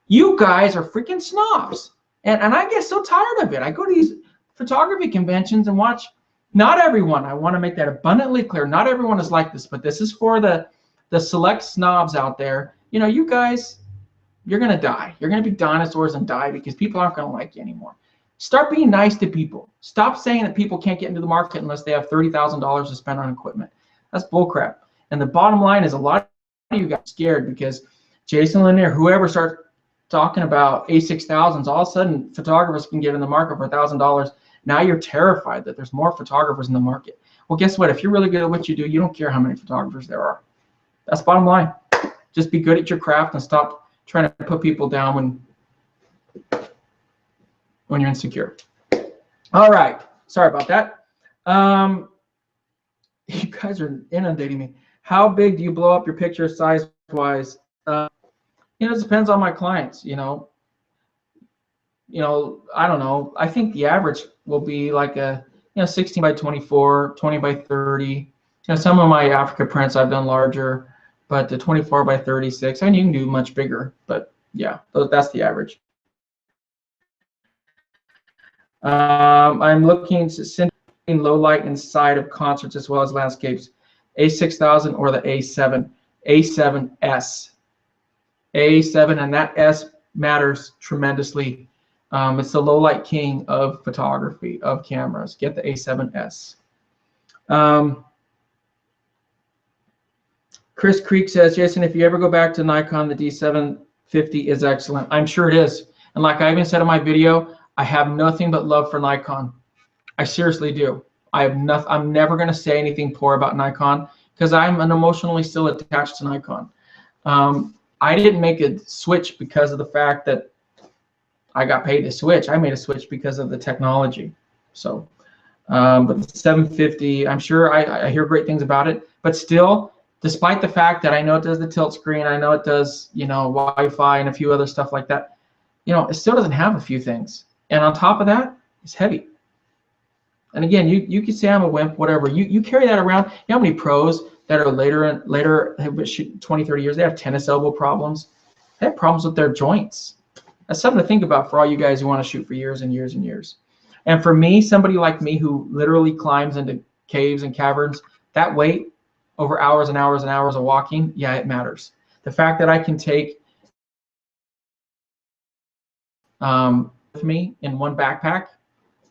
You guys are freaking snobs. And I get so tired of it. I go to these photography conventions and watch. Not everyone, I want to make that abundantly clear, not everyone is like this, but this is for the select snobs out there. You know, you guys, you're going to die. You're going to be dinosaurs and die because people aren't going to like you anymore. Start being nice to people. Stop saying that people can't get into the market unless they have $30,000 to spend on equipment. That's bullcrap. And the bottom line is, a lot of you got scared because Jason Lanier, whoever starts talking about A6000s, all of a sudden photographers can get in the market for $1,000. Now you're terrified that there's more photographers in the market. Well, guess what? If you're really good at what you do, you don't care how many photographers there are. That's bottom line. Just be good at your craft and stop trying to put people down when you're insecure. All right. Sorry about that. You guys are inundating me. How big do you blow up your picture size-wise? You know, it depends on my clients. You know, I don't know. I think the average will be like a 16 by 24, 20 by 30. You know, some of my Africa prints I've done larger, but the 24 by 36. I mean, you can do much bigger, but yeah, that's the average. I'm looking to send low light inside of concerts as well as landscapes. A6000 or the A7, A7s. A7, and that S matters tremendously. It's the low light king of photography, of cameras. Get the A7S. Chris Creek says, Jason, if you ever go back to Nikon, the D750 is excellent. I'm sure it is. And like I even said in my video, I have nothing but love for Nikon. I seriously do. I'm never going to say anything poor about Nikon because I'm emotionally still attached to Nikon. I didn't make a switch because of the fact that I got paid to switch. I made a switch because of the technology. So, but the 750, I'm sure I hear great things about it. But still, despite the fact that I know it does the tilt screen, I know it does, Wi-Fi and a few other stuff like that, it still doesn't have a few things. And on top of that, it's heavy. And again, you could say I'm a wimp, whatever. You carry that around. You know how many pros that are later have shoot 20, 30 years, they have tennis elbow problems. They have problems with their joints. That's something to think about for all you guys who want to shoot for years and years and years. And for me, somebody like me who literally climbs into caves and caverns, that weight over hours and hours and hours of walking, yeah, it matters. The fact that I can take with me in one backpack,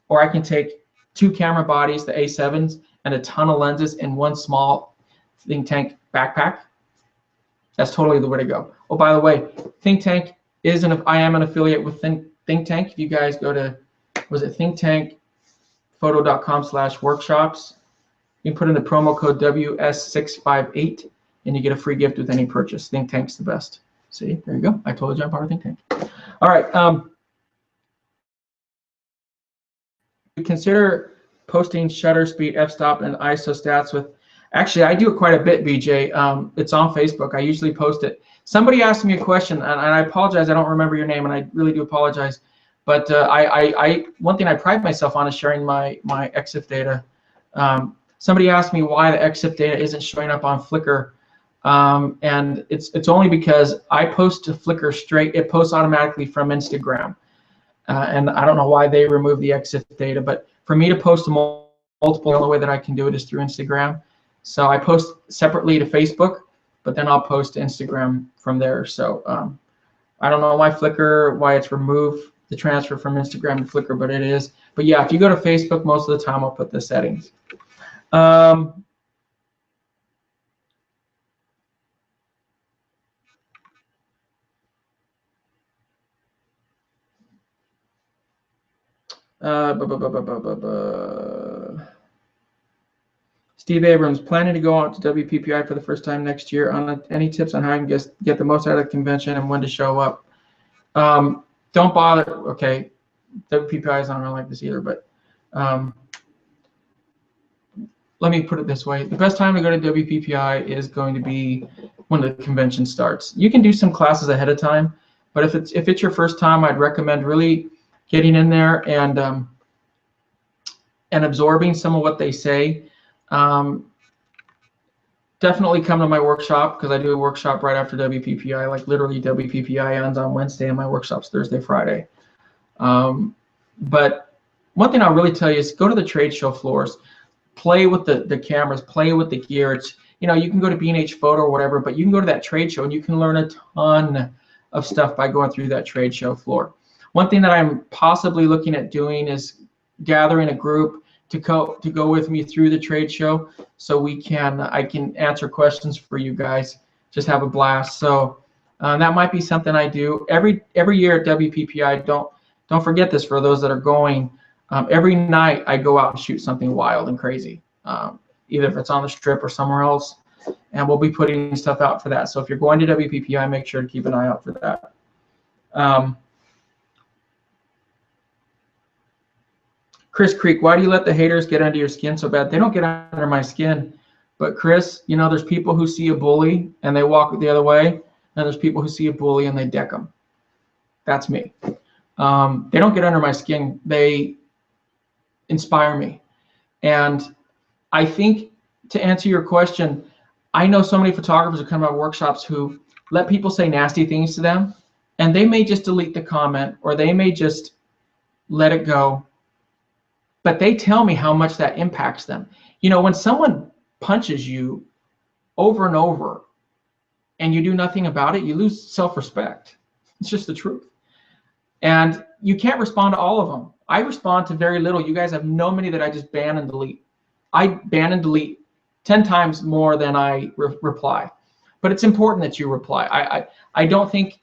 or I can take 2 camera bodies, the A7s, and a ton of lenses in one small think tank backpack, that's totally the way to go. Oh, by the way, Think Tank I am an affiliate with Think Tank. If you guys go to, was it thinktankphoto.com/workshops, you can put in the promo code WS658 and you get a free gift with any purchase. Think Tank's the best. See, there you go. I told you I'm part of Think Tank. All right. Consider posting shutter speed, f-stop, and ISO stats with. Actually, I do it quite a bit, BJ. It's on Facebook. I usually post it. Somebody asked me a question, and I apologize. I don't remember your name, and I really do apologize. But one thing I pride myself on is sharing my EXIF data. Somebody asked me why the EXIF data isn't showing up on Flickr, and it's only because I post to Flickr straight. It posts automatically from Instagram, and I don't know why they remove the EXIF data. But for me to post to multiple. The only way that I can do it is through Instagram. So I post separately to Facebook, but then I'll post to Instagram from there. So I don't know why it's removed the transfer from Instagram to Flickr, but it is. But yeah, if you go to Facebook, most of the time I'll put the settings. Steve Abrams, planning to go out to WPPI for the first time next year. Any tips on how I can get the most out of the convention and when to show up? Don't bother. Okay, WPPI is not really like this either, but let me put it this way. The best time to go to WPPI is going to be when the convention starts. You can do some classes ahead of time, but if it's your first time, I'd recommend really getting in there and absorbing some of what they say. Definitely come to my workshop, because I do a workshop right after WPPI. Like literally WPPI ends on Wednesday and my workshop's Thursday, Friday. But one thing I'll really tell you is go to the trade show floors, play with the cameras, play with the gear. It's, you can go to B&H Photo or whatever, but you can go to that trade show and you can learn a ton of stuff by going through that trade show floor. One thing that I'm possibly looking at doing is gathering a group to go with me through the trade show, so I can answer questions for you guys. Just have a blast. So that might be something I do every year at WPPI. Don't forget this for those that are going. Every night I go out and shoot something wild and crazy, either if it's on the strip or somewhere else, and we'll be putting stuff out for that. So if you're going to WPPI, make sure to keep an eye out for that. Chris Creek, why do you let the haters get under your skin so bad? They don't get under my skin. But Chris, there's people who see a bully and they walk the other way, and there's people who see a bully and they deck them. That's me. They don't get under my skin. They inspire me. And I think, to answer your question, I know so many photographers who come to my workshops who let people say nasty things to them, and they may just delete the comment or they may just let it go. But they tell me how much that impacts them. When someone punches you over and over and you do nothing about it, you lose self-respect. It's just the truth. And you can't respond to all of them. I respond to very little. You guys have no many that I just ban and delete. I ban and delete 10 times more than I reply. But it's important that you reply. I don't think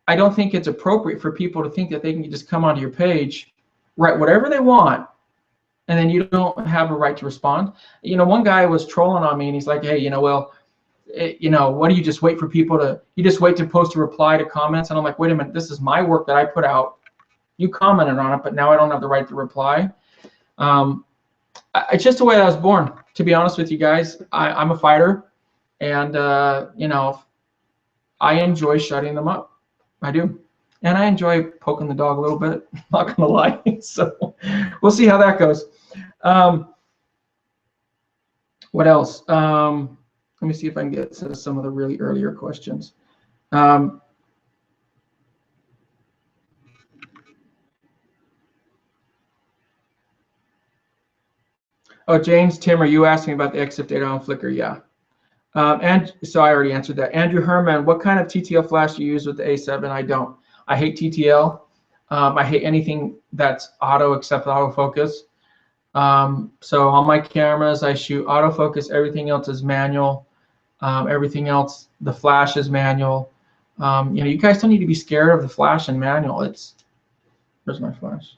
it's appropriate for people to think that they can just come onto your page, write whatever they want, and then you don't have a right to respond. One guy was trolling on me, and he's like, hey, what do you just wait for people to, you just wait to post a reply to comments? And I'm like, wait a minute, this is my work that I put out. You commented on it, but now I don't have the right to reply. It's just the way I was born, to be honest with you guys. I'm a fighter, and I enjoy shutting them up. I do. And I enjoy poking the dog a little bit, not gonna lie. So we'll see how that goes. What else? Let me see if I can get to some of the really earlier questions. Oh, James, Tim, are you asking about the X58 on Flickr? Yeah. And so I already answered that. Andrew Herman, what kind of TTL flash do you use with the A7? I don't. I hate TTL. I hate anything that's auto except autofocus. So on my cameras, I shoot autofocus. Everything else is manual. Everything else, the flash is manual. You guys don't need to be scared of the flash and manual. Where's my flash?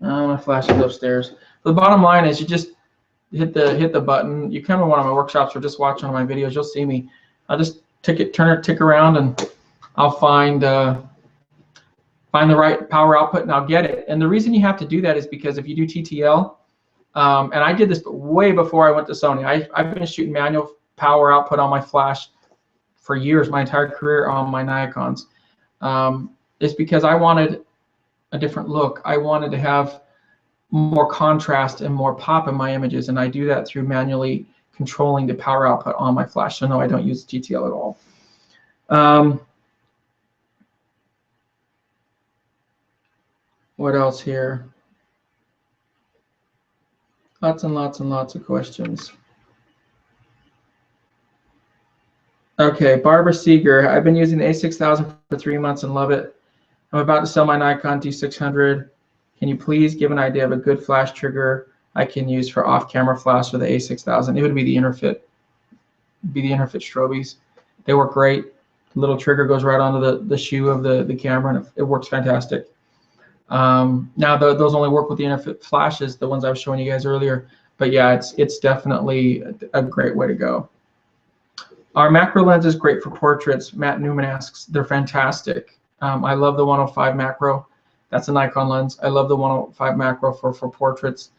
My flash is upstairs. The bottom line is you just hit the button. You come to one of my workshops or just watch one of my videos, you'll see me. I'll just tick around, and I'll find the right power output, and I'll get it. And the reason you have to do that is because if you do TTL, and I did this way before I went to Sony. I've been shooting manual power output on my flash for years, my entire career on my Nikons. It's because I wanted a different look. I wanted to have more contrast and more pop in my images, and I do that through manually controlling the power output on my flash. So no, I don't use TTL at all. What else here? Lots and lots and lots of questions. Okay, Barbara Seeger. I've been using the A6000 for 3 months and love it. I'm about to sell my Nikon D600. Can you please give an idea of a good flash trigger I can use for off-camera flash for the A6000? It would be the Interfit. Strobies. They work great. The little trigger goes right onto the shoe of the camera, and it works fantastic. Now those only work with the Interfit flashes, the ones I was showing you guys earlier. But yeah, it's definitely a great way to go. Our macro lens is great for portraits. Matt Newman asks. They're fantastic. I love the 105 macro. That's a Nikon lens. I love the 105 macro for portraits.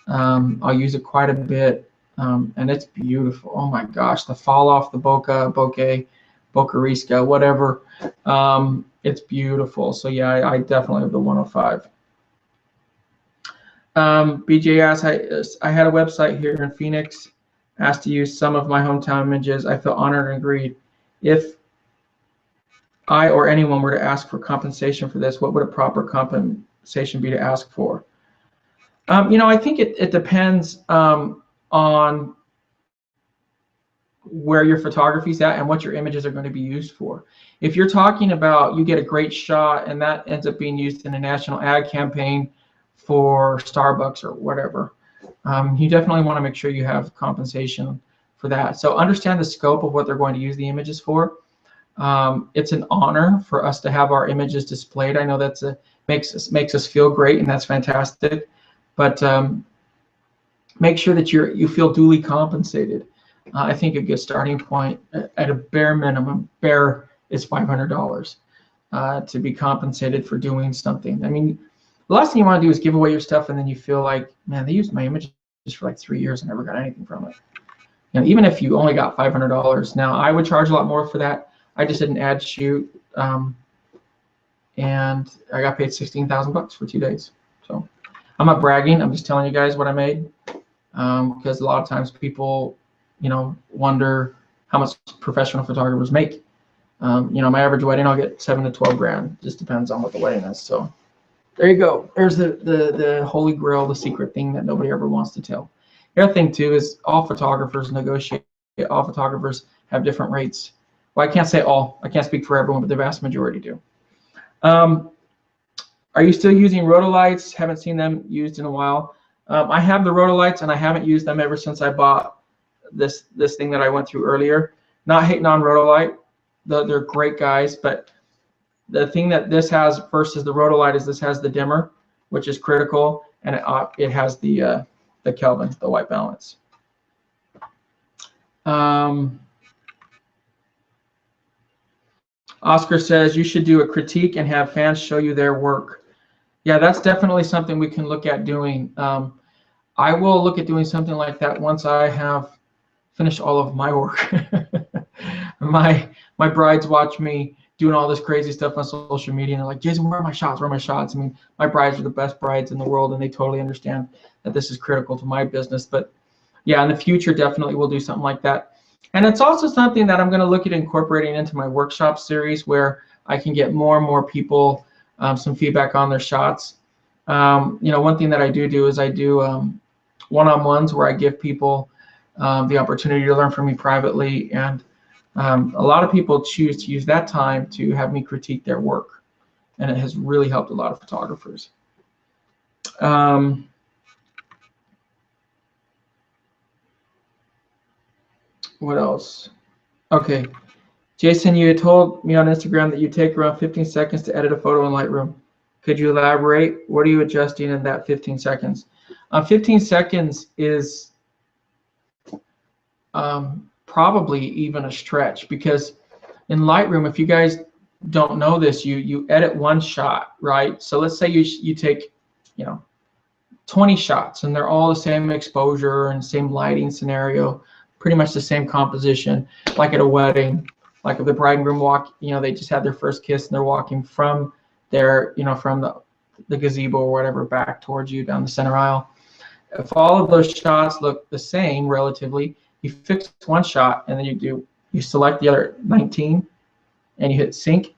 I'll use it quite a bit, and it's beautiful. Oh my gosh, the fall off the bokeh, Riska, whatever. It's beautiful. So yeah, I definitely have the 105. BJ asks, I had a website here in Phoenix, asked to use some of my hometown images. I feel honored and agreed. If I or anyone were to ask for compensation for this, what would a proper compensation be to ask for? I think it depends on where your photography's at and what your images are going to be used for. If you're talking about you get a great shot and that ends up being used in a national ad campaign for Starbucks or whatever, you definitely want to make sure you have compensation for that. So understand the scope of what they're going to use the images for. It's an honor for us to have our images displayed. I know that's makes us feel great, and that's fantastic. But make sure that you feel duly compensated. I think a good starting point at a bare minimum, is $500 to be compensated for doing something. I mean, the last thing you want to do is give away your stuff and then you feel like, man, they used my images for like 3 years and never got anything from it. Even if you only got $500. Now, I would charge a lot more for that. I just did an ad shoot, and I got paid $16,000 for 2 days. So I'm not bragging. I'm just telling you guys what I made, because a lot of times people, wonder how much professional photographers make. My average wedding, I'll get 7 to 12 grand. Just depends on what the wedding is. So there you go. There's the holy grail, the secret thing that nobody ever wants to tell. The other thing too is all photographers negotiate. All photographers have different rates. Well, I can't say all. I can't speak for everyone, but the vast majority do. Are you still using Rotolights? Haven't seen them used in a while. I have the Rotolights, and I haven't used them ever since I bought this thing that I went through earlier. Not hating on Rotolight. They're great guys, but the thing that this has versus the Rotolight is this has the dimmer, which is critical, and it has the Kelvin, the white balance. Oscar says you should do a critique and have fans show you their work. Yeah, that's definitely something we can look at doing. I will look at doing something like that once I have finished all of my work. My brides watch me doing all this crazy stuff on social media, and they're like, Jason, where are my shots? Where are my shots? I mean, my brides are the best brides in the world, and they totally understand that this is critical to my business. But yeah, in the future, definitely we'll do something like that. And it's also something that I'm going to look at incorporating into my workshop series, where I can get more and more people some feedback on their shots. One thing that I do is I do one-on-ones where I give people the opportunity to learn from me privately, and a lot of people choose to use that time to have me critique their work, and it has really helped a lot of photographers. What else? Okay, Jason, you had told me on Instagram that you take around 15 seconds to edit a photo in Lightroom. Could you elaborate? What are you adjusting in that 15 seconds? 15 seconds is probably even a stretch, because in Lightroom, if you guys don't know this, you edit one shot, right? So let's say you take 20 shots, and they're all the same exposure and same lighting scenario, pretty much the same composition, like at a wedding. Like if the bride and groom walk, they just had their first kiss and they're walking from their, from the gazebo or whatever back towards you down the center aisle. If all of those shots look the same relatively, you fix one shot and then you select the other 19 and you hit sync,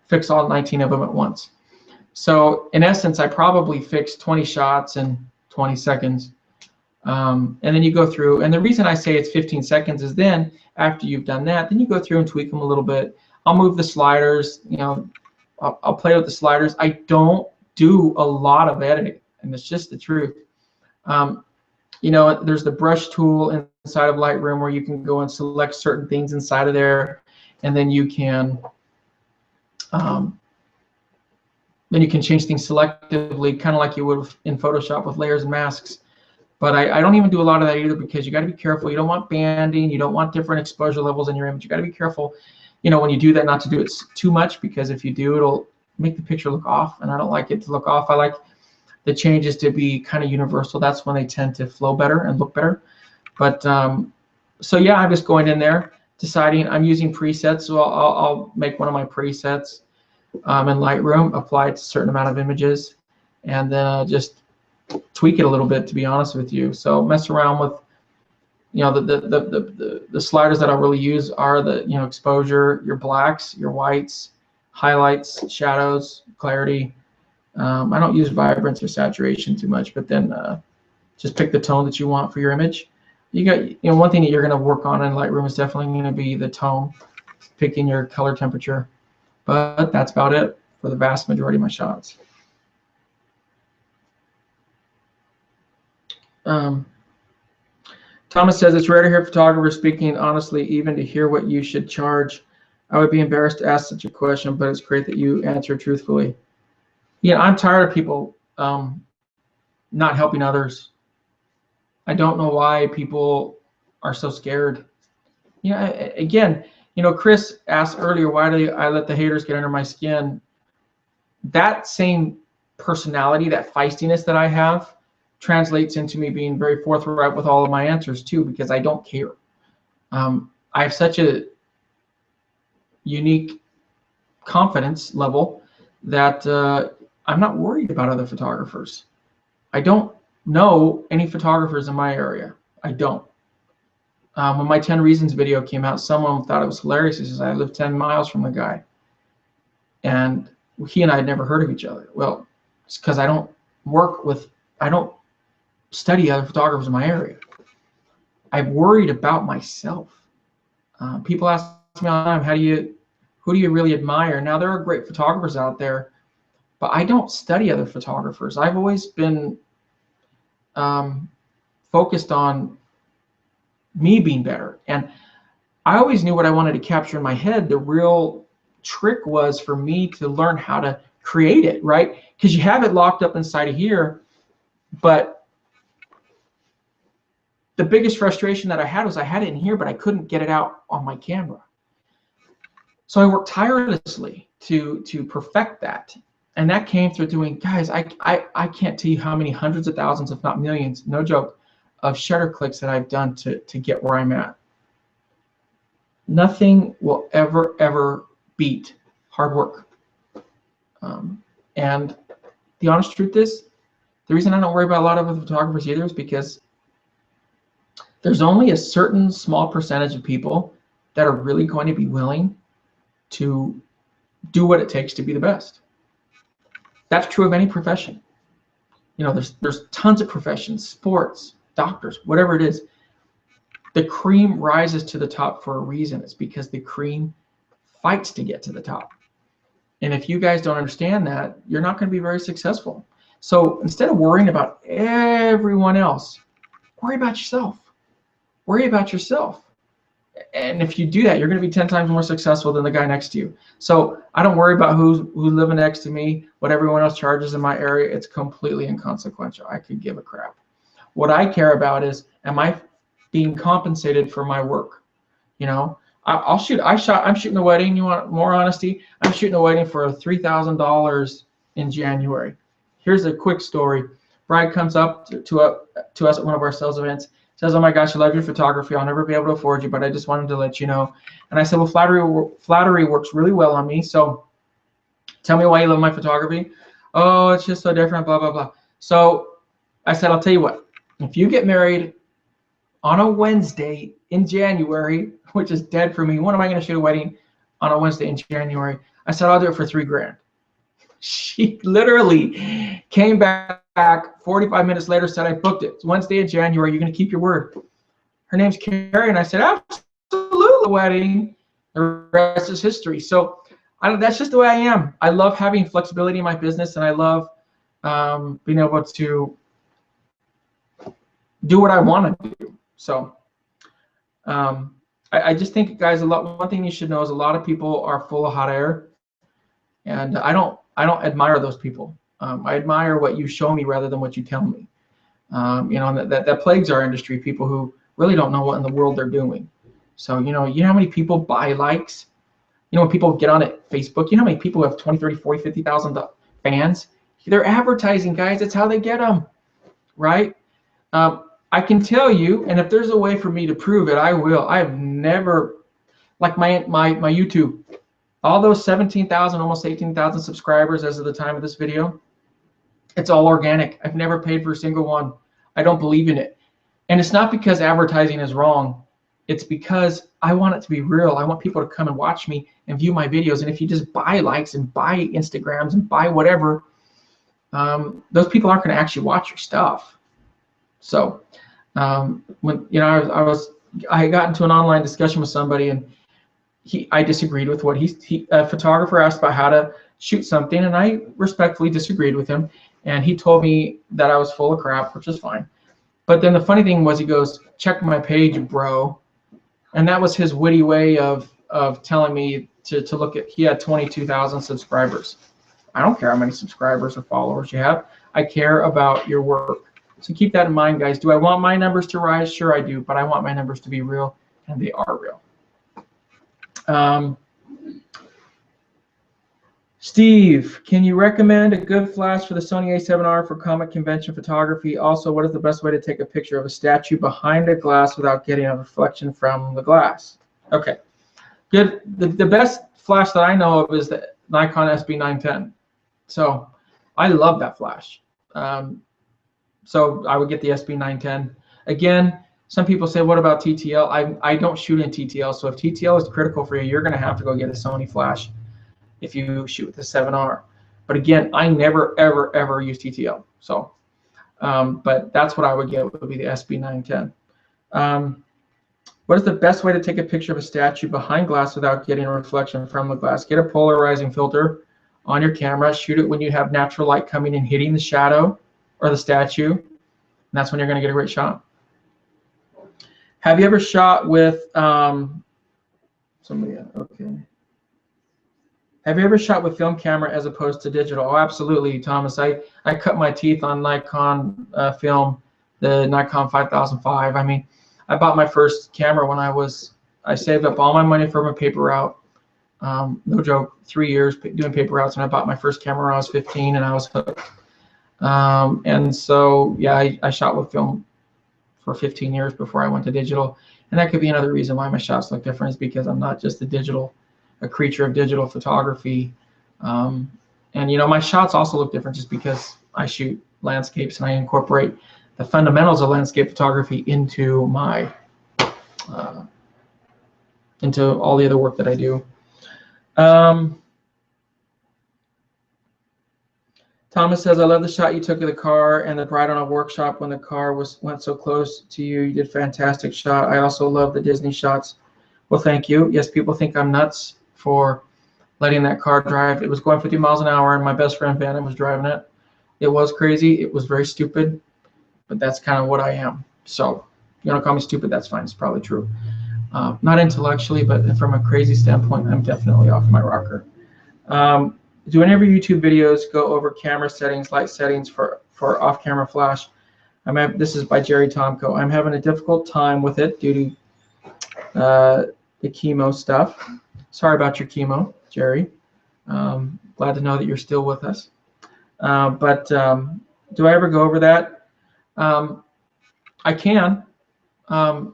fix all 19 of them at once. So in essence, I probably fixed 20 shots in 20 seconds. And then you go through, and the reason I say it's 15 seconds is then after you've done that, then you go through and tweak them a little bit. I'll move the sliders, you know, I'll play with the sliders. I don't do a lot of editing, and it's just the truth. You know, there's the brush tool inside of Lightroom where you can go and select certain things inside of there, and then you can change things selectively, kind of like you would in Photoshop with layers and masks. But I don't even do a lot of that either, because you got to be careful. You don't want banding. You don't want different exposure levels in your image. You got to be careful, you know, when you do that, not to do it too much, because if you do, it'll make the picture look off, and I don't like it to look off. I like the changes to be kind of universal. That's when they tend to flow better and look better. But so yeah, I'm just going in there, deciding I'm using presets. So I'll make one of my presets in Lightroom, apply it to a certain amount of images, and then just tweak it a little bit, to be honest with you. So mess around with, you know, the sliders that I really use are the, you know, exposure, your blacks, your whites, highlights, shadows, clarity. I don't use vibrance or saturation too much, but then just pick the tone that you want for your image. You got, you know, one thing that you're going to work on in Lightroom is definitely going to be the tone, picking your color temperature. But that's about it for the vast majority of my shots. Thomas says, it's rare to hear photographers speaking honestly, even to hear what you should charge. I would be embarrassed to ask such a question, but it's great that you answer truthfully. Yeah, I'm tired of people not helping others. I don't know why people are so scared. Yeah, again, you know, Chris asked earlier, why do I let the haters get under my skin? That same personality, that feistiness that I have, translates into me being very forthright with all of my answers too, because I don't care. I have such a unique confidence level that I'm not worried about other photographers. I don't know any photographers in my area. I don't. When my 10 Reasons video came out, someone thought it was hilarious. He says, I live 10 miles from the guy. And he and I had never heard of each other. Well, it's because I don't study other photographers in my area. I'm worried about myself. People ask me all the time, who do you really admire? Now, there are great photographers out there, but I don't study other photographers. I've always been focused on me being better. And I always knew what I wanted to capture in my head. The real trick was for me to learn how to create it, right? Because you have it locked up inside of here, but the biggest frustration that I had was I had it in here, but I couldn't get it out on my camera. So I worked tirelessly to perfect that. And that came through doing, guys, I can't tell you how many hundreds of thousands, if not millions, no joke, of shutter clicks that I've done to get where I'm at. Nothing will ever beat hard work. And the honest truth is, the reason I don't worry about a lot of other photographers either is because there's only a certain small percentage of people that are really going to be willing to do what it takes to be the best. That's true of any profession. You know, there's tons of professions, sports, doctors, whatever it is. The cream rises to the top for a reason. It's because the cream fights to get to the top. And if you guys don't understand that, you're not going to be very successful. So instead of worrying about everyone else, worry about yourself. Worry about yourself. And if you do that, you're going to be 10 times more successful than the guy next to you. So I don't worry about who's living next to me, what everyone else charges in my area. It's completely inconsequential. I could give a crap. What I care about is, am I being compensated for my work? You know, I'm shooting a wedding. You want more honesty? I'm shooting a wedding for $3,000 in January. Here's a quick story. Bride comes up to us at one of our sales events, says, oh my gosh, I love your photography. I'll never be able to afford you, but I just wanted to let you know. And I said, well, flattery works really well on me. So tell me why you love my photography. Oh, it's just so different, blah, blah, blah. So I said, I'll tell you what, if you get married on a Wednesday in January, which is dead for me, when am I going to shoot a wedding on a Wednesday in January? I said, I'll do it for $3,000. She literally came back 45 minutes later, said, I booked it. It's Wednesday in January. You're going to keep your word. Her name's Carrie. And I said, absolutely, wedding. The rest is history. So that's just the way I am. I love having flexibility in my business, and I love being able to do what I want to do. So I just think, guys, one thing you should know is a lot of people are full of hot air, and I don't admire those people. I admire what you show me rather than what you tell me. You know, that plagues our industry, people who really don't know what in the world they're doing. So, you know how many people buy likes? You know, when people get on it, Facebook, you know how many people have 20, 30, 40, 50,000 fans? They're advertising, guys. That's how they get them, right? I can tell you, and if there's a way for me to prove it, I will. I've never, like my YouTube, all those 17,000, almost 18,000 subscribers as of the time of this video, it's all organic. I've never paid for a single one. I don't believe in it. And it's not because advertising is wrong. It's because I want it to be real. I want people to come and watch me and view my videos. And if you just buy likes and buy Instagrams and buy whatever, those people aren't going to actually watch your stuff. So when I got into an online discussion with somebody, and I disagreed with what a photographer asked about how to shoot something, and I respectfully disagreed with him. And he told me that I was full of crap, which is fine. But then the funny thing was, he goes, check my page, bro. And that was his witty way of telling me to look at, he had 22,000 subscribers. I don't care how many subscribers or followers you have. I care about your work. So keep that in mind, guys. Do I want my numbers to rise? Sure I do, but I want my numbers to be real, and they are real. Steve, can you recommend a good flash for the Sony A7R for comic convention photography? Also, what is the best way to take a picture of a statue behind a glass without getting a reflection from the glass? Okay, good. The best flash that I know of is the Nikon SB910. So I love that flash. So I would get the SB910. Again, some people say, what about TTL? I don't shoot in TTL, so if TTL is critical for you, you're going to have to go get a Sony flash if you shoot with the 7R. But again, I never, ever, ever use TTL. So, but that's what I would get, would be the SB910. What is the best way to take a picture of a statue behind glass without getting a reflection from the glass? Get a polarizing filter on your camera. Shoot it when you have natural light coming and hitting the shadow or the statue. And that's when you're going to get a great shot. Have you ever shot with somebody? Okay. Have you ever shot with film camera as opposed to digital? Oh, absolutely, Thomas. I cut my teeth on Nikon film, the Nikon 5005. I mean, I bought my first camera when I saved up all my money for my paper route. No joke, 3 years doing paper routes, and I bought my first camera when I was 15, and I was hooked. And so, yeah, I shot with film for 15 years before I went to digital. And that could be another reason why my shots look different, is because I'm not just a creature of digital photography. And you know, my shots also look different just because I shoot landscapes and I incorporate the fundamentals of landscape photography into my into all the other work that I do. Thomas says, I love the shot you took of the car and the bride on a workshop when the car went so close to you. You did a fantastic shot. I also love the Disney shots. Well, thank you. Yes, people think I'm nuts for letting that car drive. It was going 50 miles an hour, and my best friend Bannon was driving it. It was crazy. It was very stupid, but that's kind of what I am. So you want to call me stupid, that's fine. It's probably true. Not intellectually, but from a crazy standpoint, I'm definitely off my rocker. Do any of your YouTube videos go over camera settings, light settings for off-camera flash? This is by Jerry Tomko. I'm having a difficult time with it due to the chemo stuff. Sorry about your chemo, Jerry. Glad to know that you're still with us. But do I ever go over that? I can. I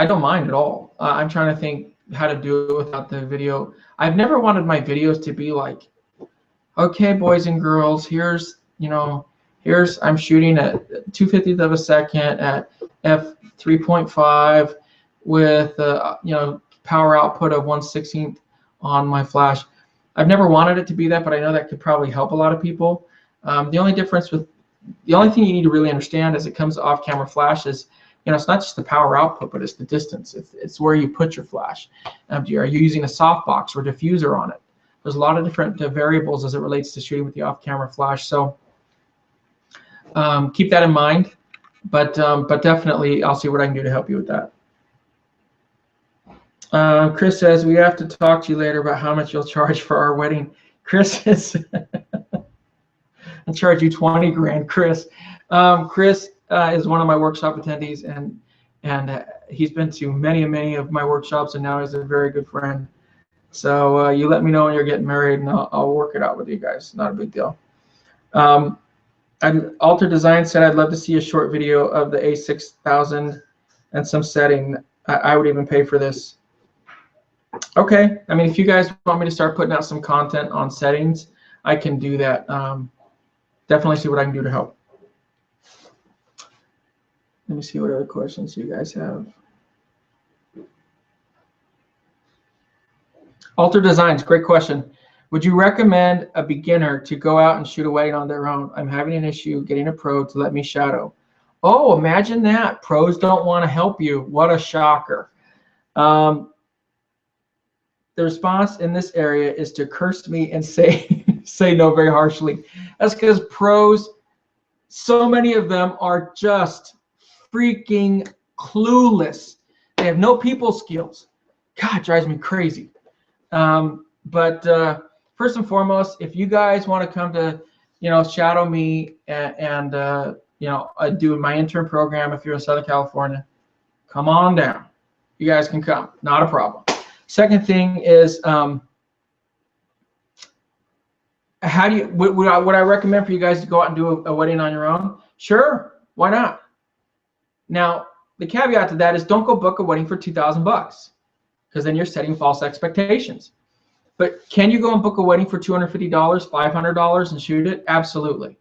don't mind at all. I'm trying to think how to do it without the video. I've never wanted my videos to be like, okay, boys and girls, here's I'm shooting at 2/50th of a second at f3.5 with power output of 1/16 on my flash. I've never wanted it to be that, but I know that could probably help a lot of people. The only thing you need to really understand as it comes to off-camera flash is, it's not just the power output, but it's the distance. It's where you put your flash. Are you using a softbox or diffuser on it? There's a lot of different variables as it relates to shooting with the off-camera flash. So keep that in mind. But definitely, I'll see what I can do to help you with that. Chris says, we have to talk to you later about how much you'll charge for our wedding. Chris is, I'll charge you 20 grand, Chris. Chris is one of my workshop attendees, and he's been to many of my workshops, and now he's a very good friend. So you let me know when you're getting married, and I'll work it out with you guys. Not a big deal. Alter Design said, I'd love to see a short video of the A6000 and some setting. I would even pay for this. Okay, I mean, if you guys want me to start putting out some content on settings, I can do that. Definitely see what I can do to help. Let me see what other questions you guys have. Alter Designs, great question. Would you recommend a beginner to go out and shoot a wedding on their own? I'm having an issue getting a pro to let me shadow. Oh, imagine that. Pros don't want to help you. What a shocker. The response in this area is to curse me and say no very harshly. That's because pros, so many of them are just freaking clueless. They have no people skills. God, it drives me crazy. But first and foremost, if you guys want to come to, shadow me and do my intern program, if you're in Southern California, come on down. You guys can come, not a problem. Second thing is, would I recommend for you guys to go out and do a wedding on your own? Sure, why not? Now, the caveat to that is don't go book a wedding for $2,000, because then you're setting false expectations. But can you go and book a wedding for $250, $500 and shoot it? Absolutely.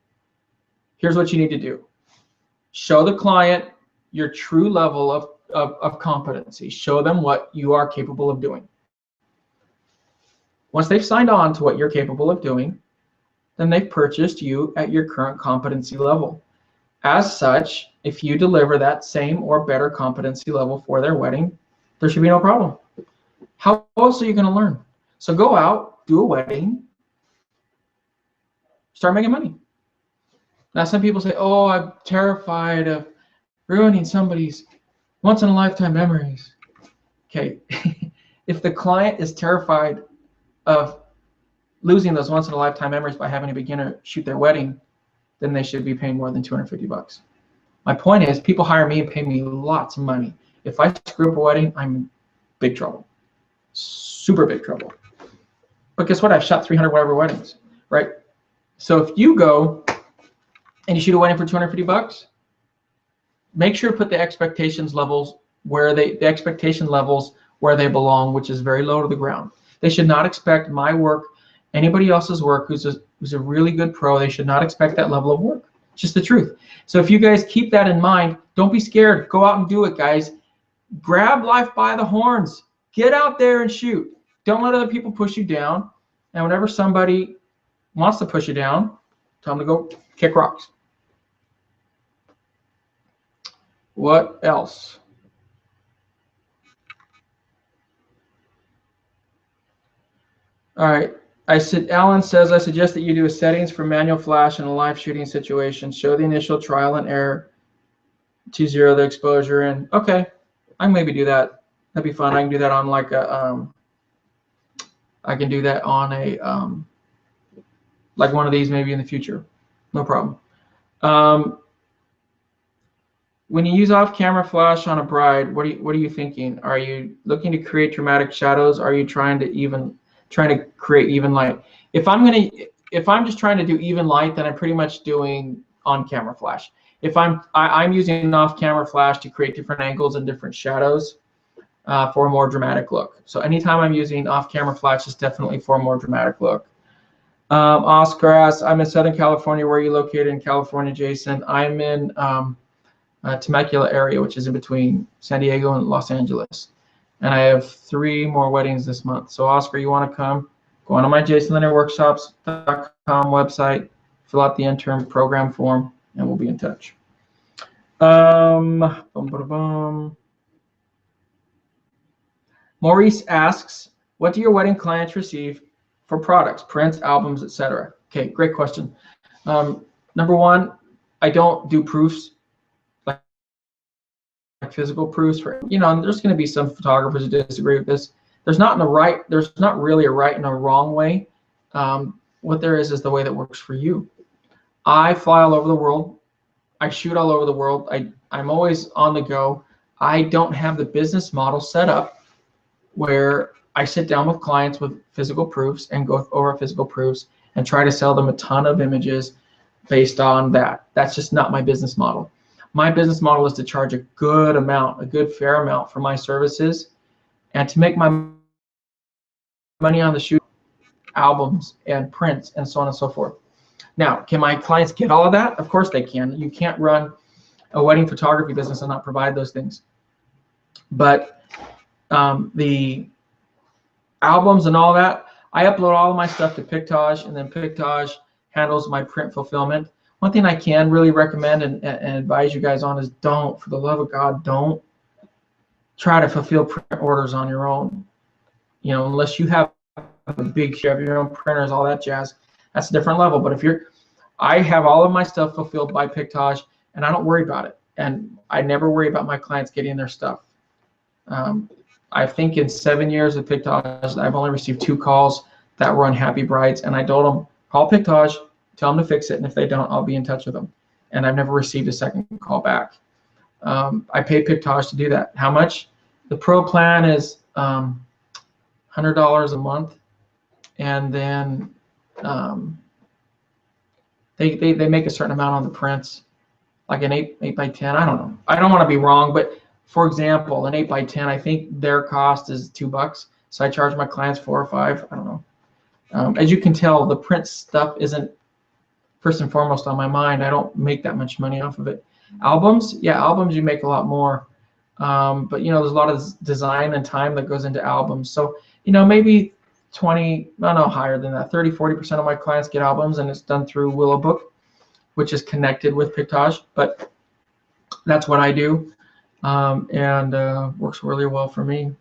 Here's what you need to do. Show the client your true level of competency. Show them what you are capable of doing. Once they've signed on to what you're capable of doing, then they've purchased you at your current competency level. As such, if you deliver that same or better competency level for their wedding, there should be no problem. How else are you going to learn? So go out, do a wedding, start making money. Now, some people say, oh, I'm terrified of ruining somebody's once-in-a-lifetime memories. Okay, if the client is terrified of losing those once-in-a-lifetime memories by having a beginner shoot their wedding, then they should be paying more than $250. My point is, people hire me and pay me lots of money. If I screw up a wedding, I'm in big trouble, super big trouble. But guess what? I've shot 300 whatever weddings, right? So if you go and you shoot a wedding for $250, make sure to put the expectation levels where they belong, which is very low to the ground. They should not expect my work, anybody else's work who's a really good pro. They should not expect that level of work. It's just the truth. So if you guys keep that in mind, don't be scared. Go out and do it, guys. Grab life by the horns. Get out there and shoot. Don't let other people push you down. And whenever somebody wants to push you down, tell them to go kick rocks. What else? All right. Alan says, I suggest that you do a settings for manual flash in a live shooting situation. Show the initial trial and error to zero the exposure. And okay, I can maybe do that. That'd be fun. I can do that on like a, like one of these maybe in the future. No problem. When you use off-camera flash on a bride, what are you thinking? Are you looking to create dramatic shadows? Are you trying to create even light? If I'm just trying to do even light, then I'm pretty much doing on-camera flash. If I'm using off-camera flash to create different angles and different shadows for a more dramatic look. So anytime I'm using off-camera flash, it's definitely for a more dramatic look. Oscar asks, I'm in Southern California. Where are you located in California, Jason? I'm in Temecula area, which is in between San Diego and Los Angeles. And I have 3 more weddings this month. So Oscar, you want to come? Go on to my jasonlanierworkshops.com website, fill out the intern program form, and we'll be in touch. Maurice asks, what do your wedding clients receive for products, prints, albums, etc.? Okay, great question. Number one, I don't do proofs, like physical proofs for, you know, and there's going to be some photographers who disagree with this. There's not really a right and a wrong way. What there is the way that works for you. I fly all over the world. I shoot all over the world. I'm always on the go. I don't have the business model set up where I sit down with clients with physical proofs and go over physical proofs and try to sell them a ton of images based on that. That's just not my business model. My business model is to charge a good amount, a good fair amount for my services, and to make my money on the shoot, albums and prints and so on and so forth. Now, can my clients get all of that? Of course they can. You can't run a wedding photography business and not provide those things. But the albums and all that, I upload all of my stuff to Pictage, and then Pictage handles my print fulfillment. One thing I can really recommend and advise you guys on is don't, for the love of God, don't try to fulfill print orders on your own. You know, unless you have a big share of your own printers, all that jazz, that's a different level. But if I have all of my stuff fulfilled by Pictage, and I don't worry about it. And I never worry about my clients getting their stuff. I think in 7 years of Pictage, I've only received 2 calls that were unhappy brides, and I told them, call Pictage, tell them to fix it, and if they don't, I'll be in touch with them. And I've never received a second call back. I pay Pictage to do that. How much? The pro plan is $100 a month, and then they make a certain amount on the prints, like an 8 by 10. I don't know. I don't want to be wrong, but for example, an 8 by 10, I think their cost is $2. So I charge my clients $4 or $5. I don't know. As you can tell, the print stuff isn't first and foremost on my mind. I don't make that much money off of it. Albums, yeah, albums you make a lot more. But you know, there's a lot of design and time that goes into albums. So, you know, maybe 20, no, higher than that, 30-40% of my clients get albums, and it's done through Willowbook, which is connected with Pictage. But that's what I do, and works really well for me.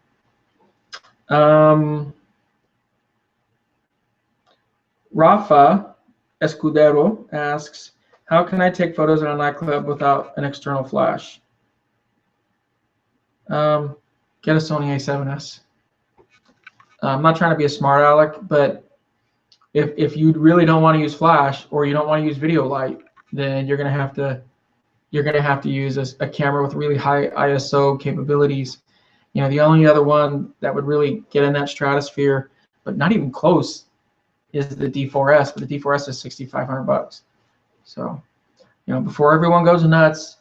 Rafa Escudero asks, how can I take photos in a nightclub without an external flash? Get a Sony A7s. I'm not trying to be a smart aleck, but if you really don't want to use flash, or you don't want to use video light, then you're gonna have to use a camera with really high ISO capabilities. You know, the only other one that would really get in that stratosphere, but not even close, is the D4S. But the D4S is $6,500. So, you know, before everyone goes nuts,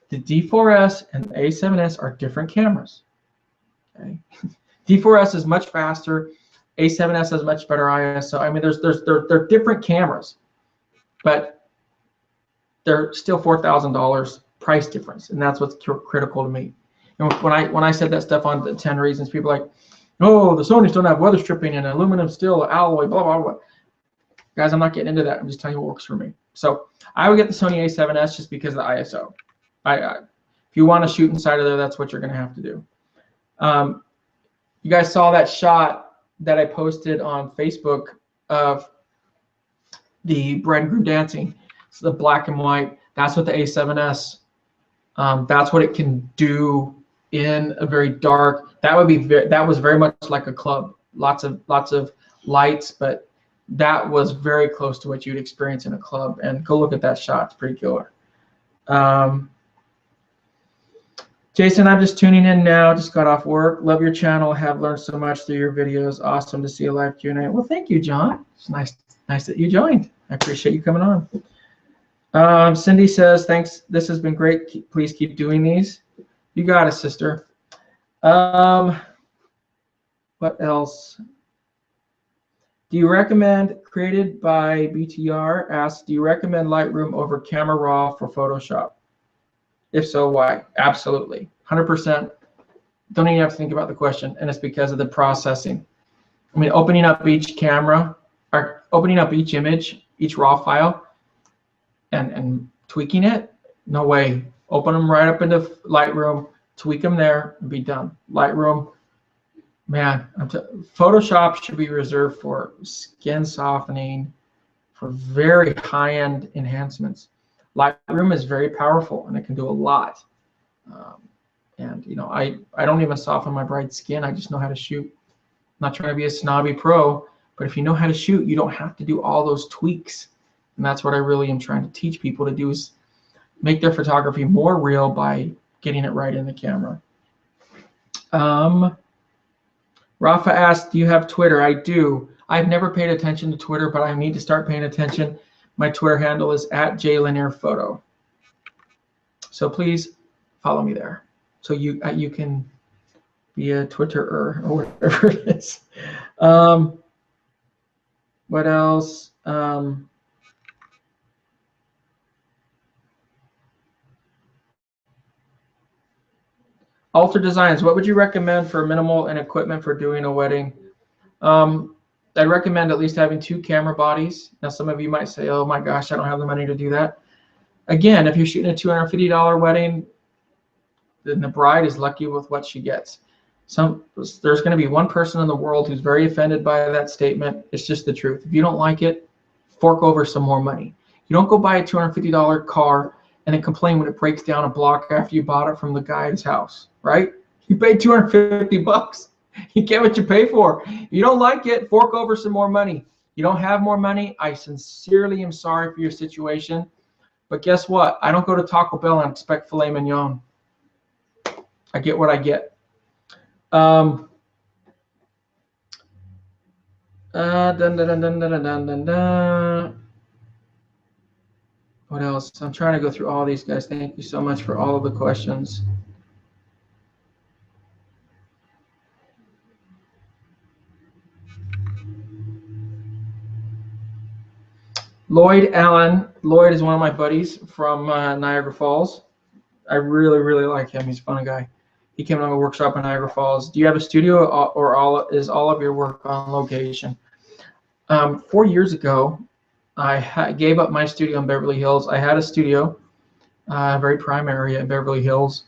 the D4S and the A7S are different cameras. Okay. D4S is much faster. A7S has much better ISO. I mean, they're different cameras, but they're still $4,000 price difference, and that's what's critical to me. And when I said that stuff on the 10 reasons, people are like, oh, the Sonys don't have weather stripping and aluminum steel, alloy, blah blah blah. Guys, I'm not getting into that. I'm just telling you what works for me. So I would get the Sony A7S just because of the ISO. If you want to shoot inside of there, that's what you're going to have to do. You guys saw that shot that I posted on Facebook of the bride and groom dancing. So the black and white, that's what the A7S, that's what it can do in a very dark, that was very much like a club. Lots of lights, but that was very close to what you'd experience in a club. And go look at that shot, it's pretty killer. Jason, I'm just tuning in now, just got off work. Love your channel, have learned so much through your videos. Awesome to see a live Q&A. Well, thank you, John. It's nice that you joined. I appreciate you coming on. Cindy says, thanks, this has been great. Please keep doing these. You got it, sister. What else? Do you recommend, created by BTR, asks, do you recommend Lightroom over Camera Raw for Photoshop? If so, why? Absolutely, 100%. Don't even have to think about the question, and it's because of the processing. I mean, opening up each camera, or opening up each image, each raw file, and tweaking it, no way. Open them right up into Lightroom, tweak them there, and be done. Lightroom, man, Photoshop should be reserved for skin softening, for very high-end enhancements. Lightroom is very powerful, and it can do a lot. And you know, I don't even soften my bride's skin. I just know how to shoot. I'm not trying to be a snobby pro, but if you know how to shoot, you don't have to do all those tweaks. And that's what I really am trying to teach people to do, is make their photography more real by getting it right in the camera. Rafa asked, do you have Twitter? I do. I've never paid attention to Twitter, but I need to start paying attention. My Twitter handle is @JLanierPhoto. So please follow me there, so you can be a Twitterer or whatever it is. What else? Alter designs. What would you recommend for minimal and equipment for doing a wedding? I'd recommend at least having 2 camera bodies. Now, some of you might say, oh my gosh, I don't have the money to do that. Again, if you're shooting a $250 wedding, then the bride is lucky with what she gets. There's going to be one person in the world who's very offended by that statement. It's just the truth. If you don't like it, fork over some more money. You don't go buy a $250 car and then complain when it breaks down a block after you bought it from the guy's house, right? You paid $250. You get what you pay for. If you don't like it, fork over some more money. You don't have more money, I sincerely am sorry for your situation. But guess what? I don't go to Taco Bell and expect filet mignon. I get what I get. What else? I'm trying to go through all these guys. Thank you so much for all of the questions. Lloyd Allen. Lloyd is one of my buddies from Niagara Falls. I really, really like him. He's a fun guy. He came to a workshop in Niagara Falls. Do you have a studio, or is all of your work on location? 4 years ago, I gave up my studio in Beverly Hills. I had a studio, very prime area in Beverly Hills.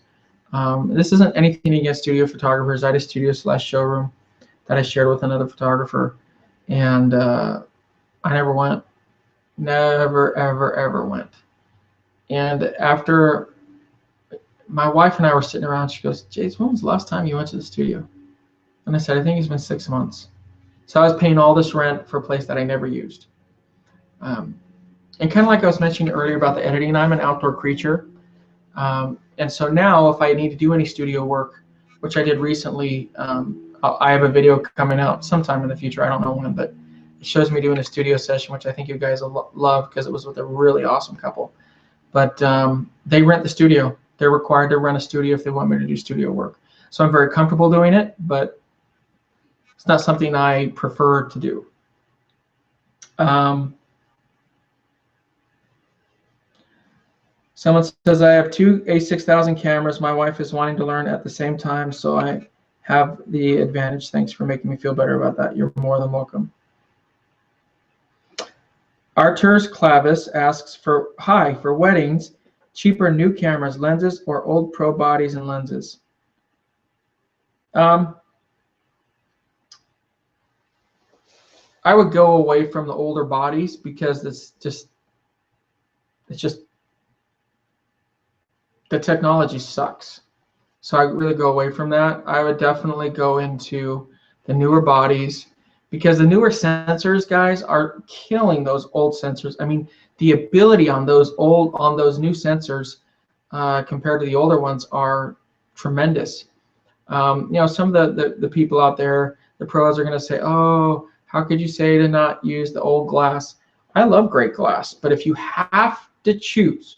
This isn't anything against studio photographers. I had a studio / showroom that I shared with another photographer, and I never went. Never, ever, ever went. And after my wife and I were sitting around, she goes, Jason, when was the last time you went to the studio? And I said, I think it's been 6 months. So I was paying all this rent for a place that I never used. And kind of like I was mentioning earlier about the editing, I'm an outdoor creature. And so now if I need to do any studio work, which I did recently, I have a video coming out sometime in the future. I don't know when, but it shows me doing a studio session, which I think you guys will love because it was with a really awesome couple. But they rent the studio. They're required to rent a studio if they want me to do studio work. So I'm very comfortable doing it, but it's not something I prefer to do. Someone says, I have 2 A6000 cameras. My wife is wanting to learn at the same time, so I have the advantage. Thanks for making me feel better about that. You're more than welcome. Arturs Clavis asks, for weddings, cheaper new cameras, lenses, or old pro bodies and lenses? I would go away from the older bodies because it's just the technology sucks. So I really go away from that. I would definitely go into the newer bodies, because the newer sensors, guys, are killing those old sensors. I mean, the ability on those new sensors compared to the older ones are tremendous. You know, some of the people out there, the pros, are going to say, oh, how could you say to not use the old glass? I love great glass, but if you have to choose,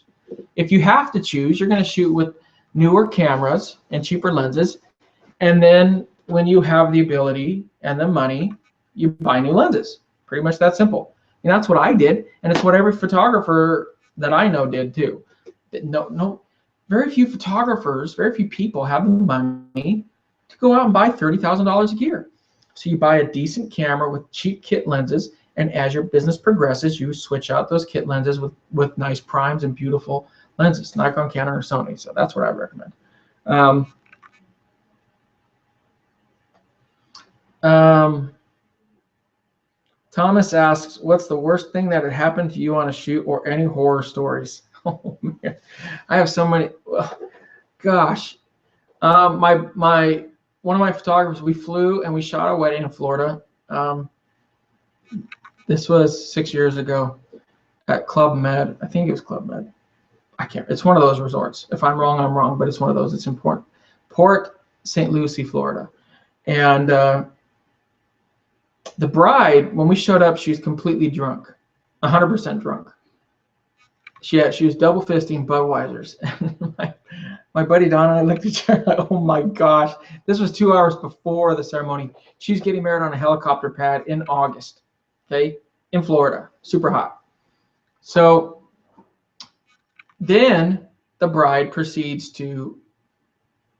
you're going to shoot with newer cameras and cheaper lenses, and then when you have the ability and the money, you buy new lenses. Pretty much that simple. And that's what I did, and it's what every photographer that I know did too. Very few photographers, very few people have the money to go out and buy $30,000 a gear. So you buy a decent camera with cheap kit lenses, and as your business progresses, you switch out those kit lenses with nice primes and beautiful lenses, Nikon, Canon, or Sony. So that's what I recommend. Thomas asks, what's the worst thing that had happened to you on a shoot, or any horror stories? Oh man, I have so many. Gosh, one of my photographers, we flew and we shot a wedding in Florida. This was 6 years ago at Club Med. I think it was Club Med. I can't. It's one of those resorts. If I'm wrong, I'm wrong. But it's one of those. It's important. Port St. Lucie, Florida, and the bride, when we showed up, she was completely drunk, 100% drunk. She was double fisting Budweisers. my buddy Don and I looked at each other like, oh my gosh. This was 2 hours before the ceremony. She's getting married on a helicopter pad in August, okay, in Florida, super hot. So then the bride proceeds to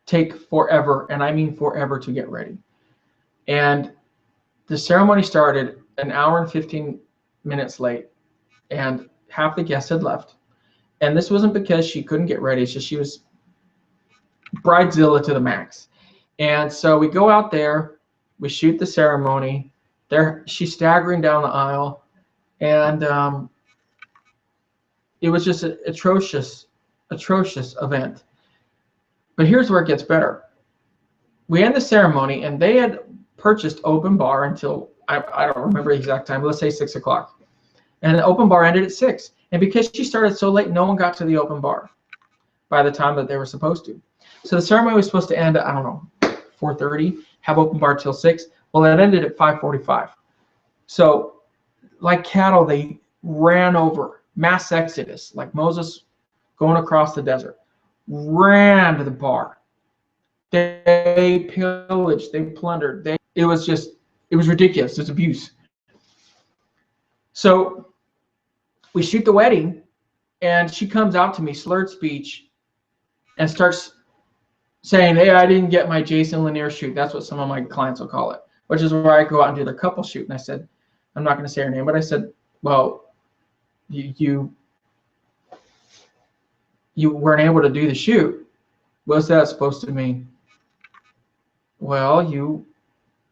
take forever, and I mean forever, to get ready. And the ceremony started an hour and 15 minutes late, and half the guests had left. And this wasn't because she couldn't get ready. It's just she was bridezilla to the max. And so we go out there, we shoot the ceremony. There, she's staggering down the aisle, and it was just an atrocious event. But here's where it gets better. We end the ceremony, and they had purchased open bar until I don't remember the exact time. Let's say 6 o'clock, and the open bar ended at 6. And because she started so late, no one got to the open bar by the time that they were supposed to. So the ceremony was supposed to end at, I don't know, 4:30. Have open bar till 6. Well, it ended at 5:45. So, like cattle, they ran over, mass exodus, like Moses going across the desert, ran to the bar. They pillaged, they plundered. It was ridiculous. It's abuse. So we shoot the wedding, and she comes out to me, slurred speech, and starts saying, hey, I didn't get my Jason Lanier shoot. That's what some of my clients will call it, which is where I go out and do the couple shoot. And I said, I'm not going to say her name, but I said, well, you weren't able to do the shoot. What's that supposed to mean? Well, you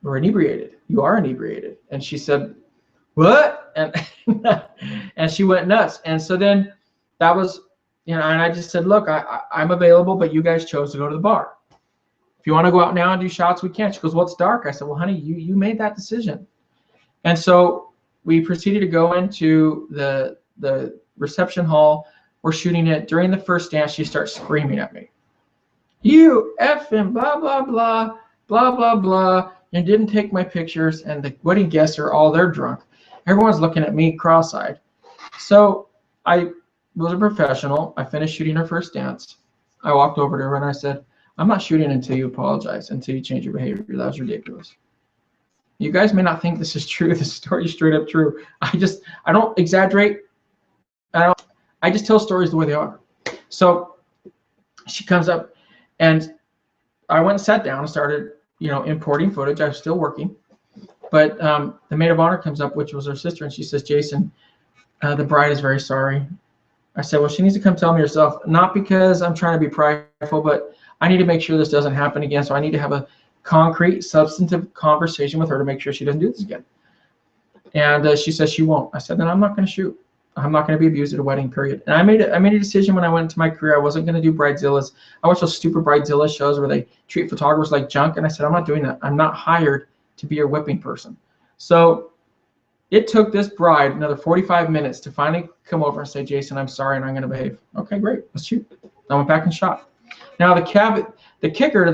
were inebriated. You are inebriated. And she said, what? And and she went nuts. And so then that was, and I just said, look, I'm available, but you guys chose to go to the bar. If you want to go out now and do shots, we can. She goes, well, it's dark. I said, well, honey, you made that decision. And so we proceeded to go into the reception hall. We're shooting it. During the first dance, she starts screaming at me. You effing blah, blah, blah, blah, blah, blah. And didn't take my pictures. And the wedding guests they're drunk. Everyone's looking at me cross-eyed. So I was a professional. I finished shooting her first dance. I walked over to her and I said, I'm not shooting until you apologize, until you change your behavior. That was ridiculous. You guys may not think this is true. This story is straight up true. I don't exaggerate. I just tell stories the way they are. So she comes up, and I went and sat down and started, importing footage. I was still working. But the maid of honor comes up, which was her sister, and she says, Jason, the bride is very sorry. I said, well, she needs to come tell me herself, not because I'm trying to be prideful, but I need to make sure this doesn't happen again. So I need to have a concrete, substantive conversation with her to make sure she doesn't do this again. And she says she won't. I said, then I'm not going to shoot. I'm not going to be abused at a wedding, period. And I made a decision when I went into my career. I wasn't going to do bridezillas. I watched those stupid bridezilla shows where they treat photographers like junk. And I said, I'm not doing that. I'm not hired to be your whipping person. So it took this bride another 45 minutes to finally come over and say, Jason, I'm sorry, and I'm going to behave. Okay, great. Let's shoot. I went back and shot. Now the kicker to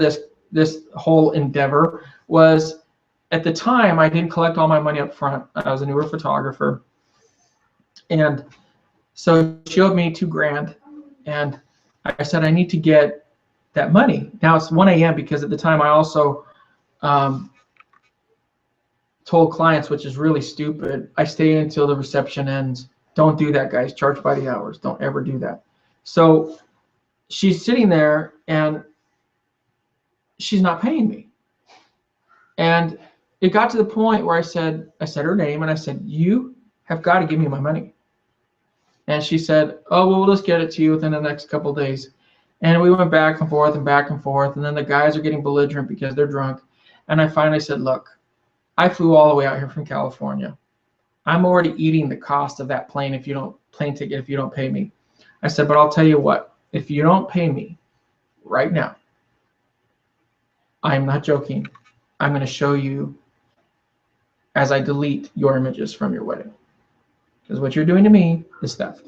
this whole endeavor was, at the time, I didn't collect all my money up front. I was a newer photographer. And so she owed me $2,000. And I said, I need to get that money. Now it's 1 a.m. because at the time I also told clients, which is really stupid, I stay until the reception ends. Don't do that, guys. Charge by the hours. Don't ever do that. So she's sitting there and she's not paying me. And it got to the point where I said her name, and I said, you have got to give me my money. And she said, oh, well, we'll just get it to you within the next couple of days. And we went back and forth and back and forth. And then the guys are getting belligerent because they're drunk. And I finally said, look, I flew all the way out here from California. I'm already eating the cost of that plane ticket if you don't pay me. I said, but I'll tell you what, if you don't pay me right now, I'm not joking. I'm going to show you as I delete your images from your wedding. Because what you're doing to me is theft.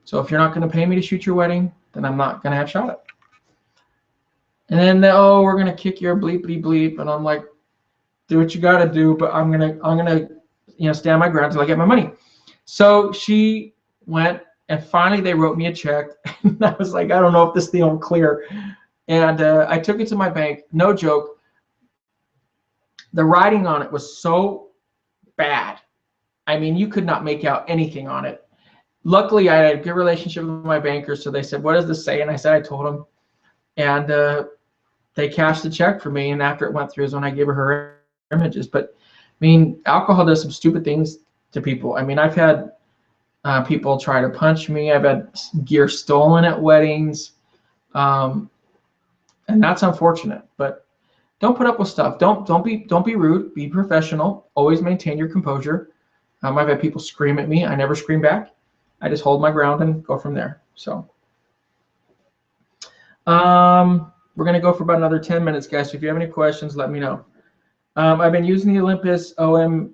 So if you're not going to pay me to shoot your wedding, then I'm not going to have shot it. And then, oh, we're going to kick your bleepity bleep. And I'm like, do what you got to do, but I'm going to stand my ground until I get my money. So she went, and finally they wrote me a check. And I was like, I don't know if this thing will clear. And I took it to my bank. No joke. The writing on it was so bad. I mean, you could not make out anything on it. Luckily, I had a good relationship with my banker, so they said, what does this say? And I said, I told them. And they cashed the check for me, and after it went through is when I gave her images. But, I mean, alcohol does some stupid things to people. I mean, I've had people try to punch me. I've had gear stolen at weddings. And that's unfortunate. But don't put up with stuff. Don't be rude. Be professional. Always maintain your composure. I've had people scream at me. I never scream back. I just hold my ground and go from there. So we're going to go for about another 10 minutes, guys. So if you have any questions, let me know. I've been using the Olympus OMDE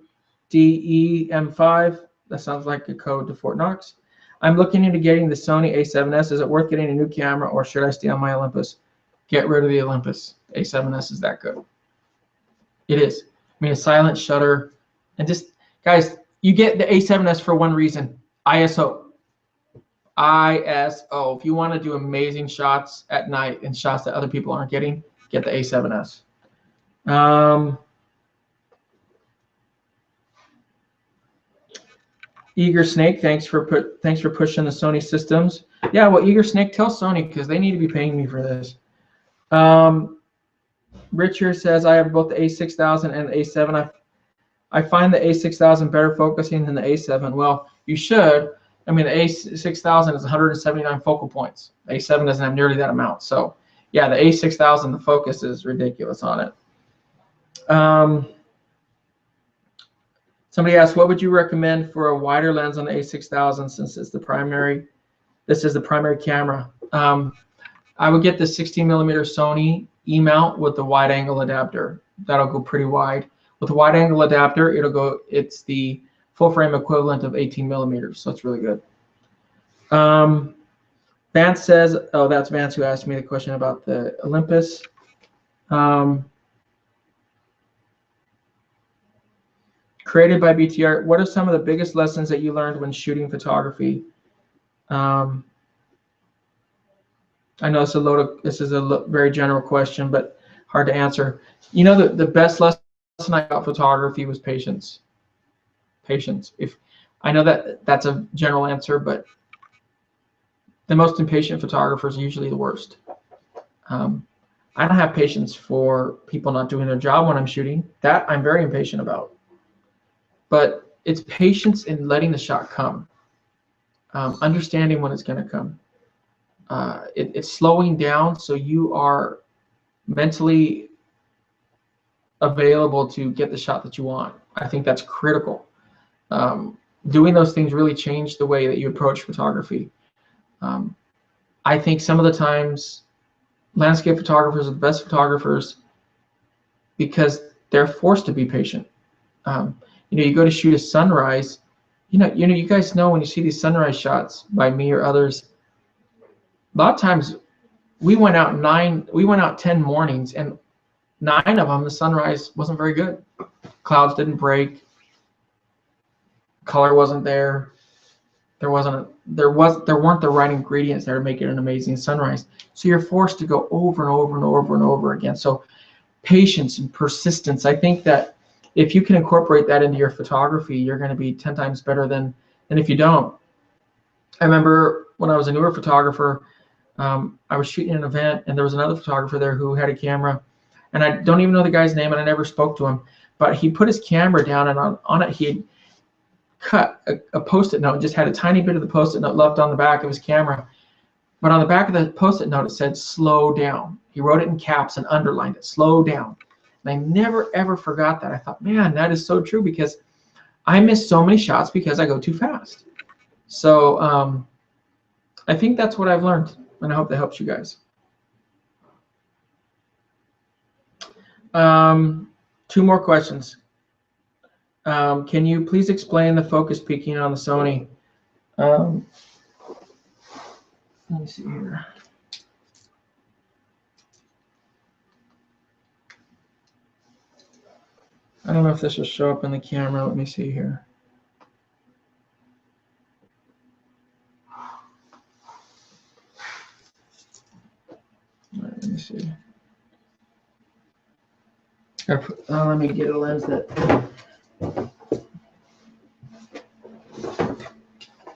M5. That sounds like a code to Fort Knox. I'm looking into getting the Sony A7s. Is it worth getting a new camera, or should I stay on my Olympus? Get rid of the Olympus. A7s is that good. It is. I mean, a silent shutter. And just, guys, you get the A7s for one reason. ISO. ISO. If you want to do amazing shots at night and shots that other people aren't getting, get the A7s. Eager Snake, thanks for pushing the Sony systems. Yeah, well, Eager Snake, tell Sony, because they need to be paying me for this. Richard says, I have both the A6000 and the A7. I find the A6000 better focusing than the A7. Well, you should. I mean, the A6000 is 179 focal points. The A7 doesn't have nearly that amount. So, yeah, the A6000, the focus is ridiculous on it. Somebody asked, what would you recommend for a wider lens on the A6000 since it's the primary? This is the primary camera. I would get the 16mm Sony E-mount with the wide-angle adapter. That'll go pretty wide. With the wide-angle adapter, it's the full-frame equivalent of 18mm, so it's really good. Vance says, oh, that's Vance who asked me the question about the Olympus. Created by BTR, what are some of the biggest lessons that you learned when shooting photography? I know this is a very general question, but hard to answer. You know, the best lesson I got photography was patience. Patience. I know that's a general answer, but the most impatient photographers are usually the worst. I don't have patience for people not doing their job when I'm shooting. That I'm very impatient about. But it's patience in letting the shot come, understanding when it's going to come. It's slowing down so you are mentally available to get the shot that you want. I think that's critical. Doing those things really change the way that you approach photography. I think some of the times landscape photographers are the best photographers because they're forced to be patient. You go to shoot a sunrise, you guys know when you see these sunrise shots by me or others, a lot of times we went out 10 mornings, and 9 of them the sunrise wasn't very good. Clouds didn't break, color wasn't there, there weren't the right ingredients there to make it an amazing sunrise. So you're forced to go over and over and over and over again. So patience and persistence, I think that if you can incorporate that into your photography, you're going to be 10 times better than if you don't. I remember when I was a newer photographer, I was shooting an event, and there was another photographer there who had a camera, and I don't even know the guy's name, and I never spoke to him, but he put his camera down, and on it he had cut a Post-it note, just had a tiny bit of the Post-it note left on the back of his camera. But on the back of the Post-it note, it said, slow down. He wrote it in caps and underlined it, slow down. And I never, ever forgot that. I thought, man, that is so true, because I miss so many shots because I go too fast. So I think that's what I've learned, and I hope that helps you guys. 2 more questions. Can you please explain the focus peaking on the Sony? Let me see here. I don't know if this will show up in the camera. Let me see here. All right, let me see. Let me get a lens that.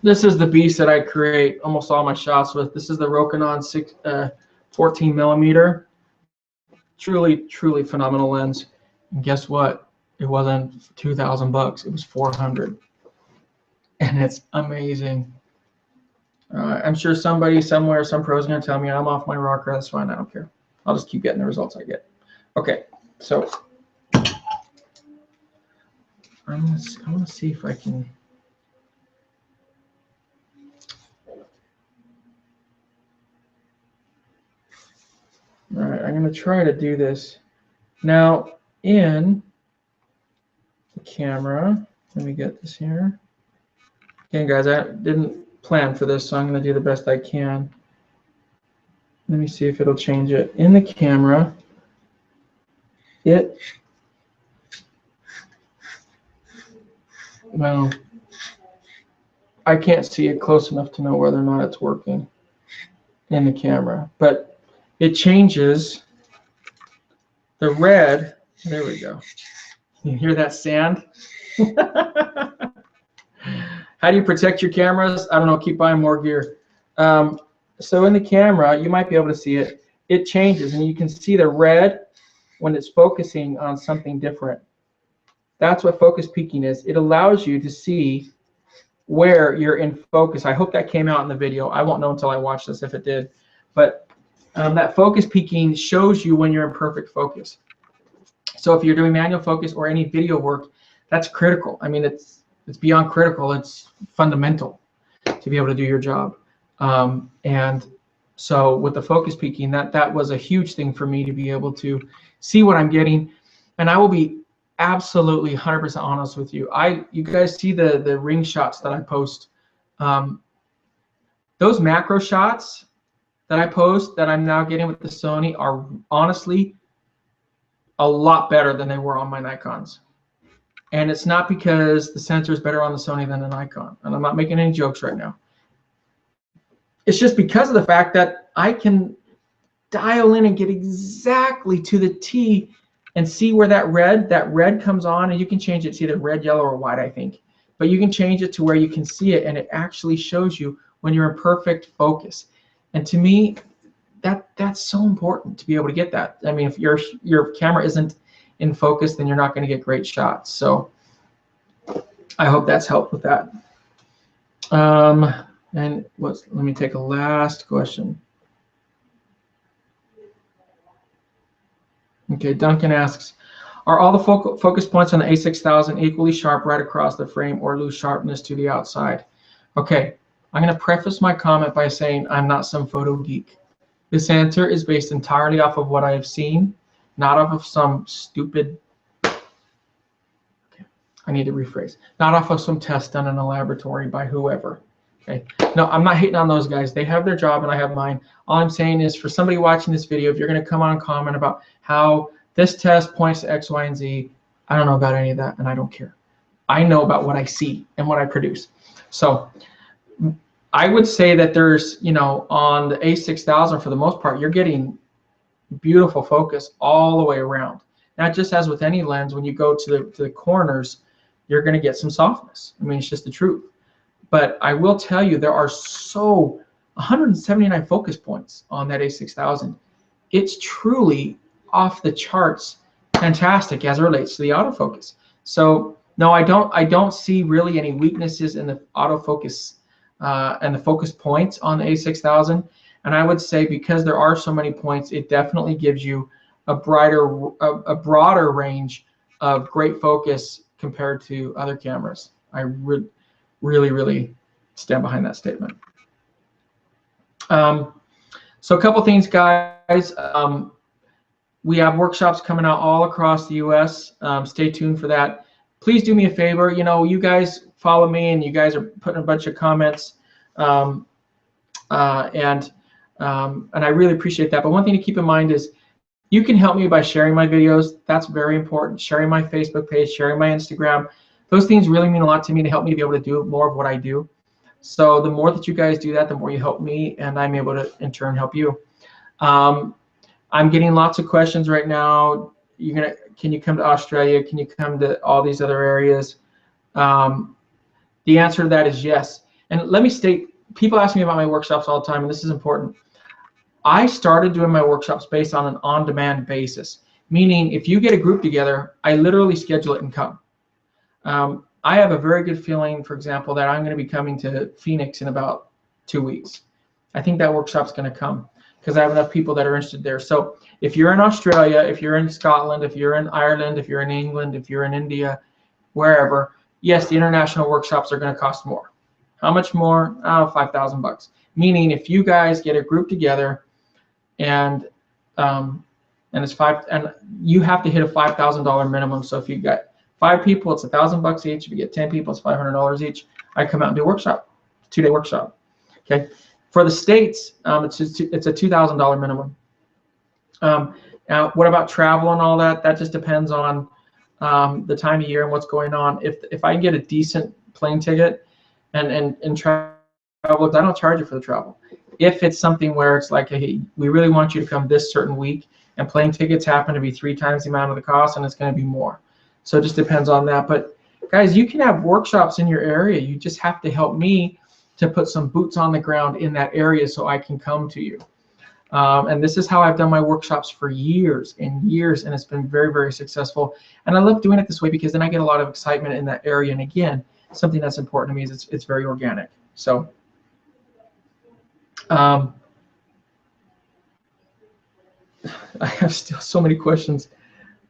This is the beast that I create almost all my shots with. This is the Rokinon 14 millimeter. Truly, truly phenomenal lens. And guess what? It wasn't $2,000. It was $400, and it's amazing. I'm sure somebody somewhere, some pro's gonna tell me I'm off my rocker. That's fine. I don't care. I'll just keep getting the results I get. Okay, so I want to see if I can. All right, I'm going to try to do this. Now, in the camera, let me get this here. Again, guys, I didn't plan for this, so I'm going to do the best I can. Let me see if it'll change it. In the camera, well, I can't see it close enough to know whether or not it's working in the camera, but it changes the red. There we go. You hear that sand? How do you protect your cameras? I don't know. Keep buying more gear. So in the camera, you might be able to see it. It changes, and you can see the red when it's focusing on something different. That's what focus peaking is. It allows you to see where you're in focus. I hope that came out in the video. I won't know until I watch this if it did. But that focus peaking shows you when you're in perfect focus. So if you're doing manual focus or any video work, that's critical. I mean, it's beyond critical. It's fundamental to be able to do your job. And so with the focus peaking, that was a huge thing for me to be able to see what I'm getting. And I will be absolutely 100% honest with you. You guys see the ring shots that I post. Those macro shots that I post that I'm now getting with the Sony are honestly a lot better than they were on my Nikons. And it's not because the sensor is better on the Sony than the Nikon. And I'm not making any jokes right now. It's just because of the fact that I can dial in and get exactly to the T and see where that red comes on, and you can change it to either red, yellow, or white, I think. But you can change it to where you can see it, and it actually shows you when you're in perfect focus. And to me, that's so important to be able to get that. I mean, if your camera isn't in focus, then you're not going to get great shots. So I hope that's helped with that. And let me take a last question. Okay, Duncan asks, are all the focus points on the A6000 equally sharp right across the frame or lose sharpness to the outside? Okay, I'm going to preface my comment by saying I'm not some photo geek. This answer is based entirely off of what I have seen, not off of some stupid, okay, I need to rephrase, not off of some test done in a laboratory by whoever. Okay, no, I'm not hating on those guys. They have their job and I have mine. All I'm saying is for somebody watching this video, if you're going to come on and comment about how this test points to X, Y, and Z, I don't know about any of that and I don't care. I know about what I see and what I produce. So I would say that there's, you know, on the A6000 for the most part, you're getting beautiful focus all the way around. Now, just as with any lens, when you go to the corners, you're going to get some softness. I mean, it's just the truth. But I will tell you, there are 179 focus points on that A6000. It's truly off the charts fantastic as it relates to the autofocus. So no, I don't see really any weaknesses in the autofocus and the focus points on the A6000. And I would say because there are so many points, it definitely gives you a broader range of great focus compared to other cameras. I really stand behind that statement. So a couple things, guys. We have workshops coming out all across the U.S. Stay tuned for that. Please do me a favor. You know, you guys follow me, and you guys are putting a bunch of comments, and I really appreciate that. But one thing to keep in mind is you can help me by sharing my videos. That's very important. Sharing my Facebook page, sharing my Instagram. Those things really mean a lot to me to help me to be able to do more of what I do. So the more that you guys do that, the more you help me, and I'm able to, in turn, help you. I'm getting lots of questions right now. Can you come to Australia? Can you come to all these other areas? The answer to that is yes. And let me state, people ask me about my workshops all the time, and this is important. I started doing my workshops based on an on-demand basis, meaning if you get a group together, I literally schedule it and come. I have a very good feeling, for example, that I'm going to be coming to Phoenix in about 2 weeks. I think that workshop's going to come because I have enough people that are interested there. So if you're in Australia, if you're in Scotland, if you're in Ireland, if you're in England, if you're in India, wherever, yes, the international workshops are going to cost more. How much more? Oh, $5,000. Meaning if you guys get a group together and you have to hit a $5,000 minimum. So if you got 5 people, it's $1,000 each. If you get 10 people, it's $500 each. I come out and do a workshop, 2-day workshop. Okay. For the States, it's a $2,000 minimum. Now, what about travel and all that? That just depends on the time of year and what's going on. If I can get a decent plane ticket and travel, I don't charge you for the travel. If it's something where it's like, hey, we really want you to come this certain week, and plane tickets happen to be 3 times the amount of the cost, and it's going to be more. So it just depends on that. But guys, you can have workshops in your area. You just have to help me to put some boots on the ground in that area so I can come to you. And this is how I've done my workshops for years and years, and it's been very successful. And I love doing it this way because then I get a lot of excitement in that area. And again, something that's important to me is it's very organic. So I have still so many questions.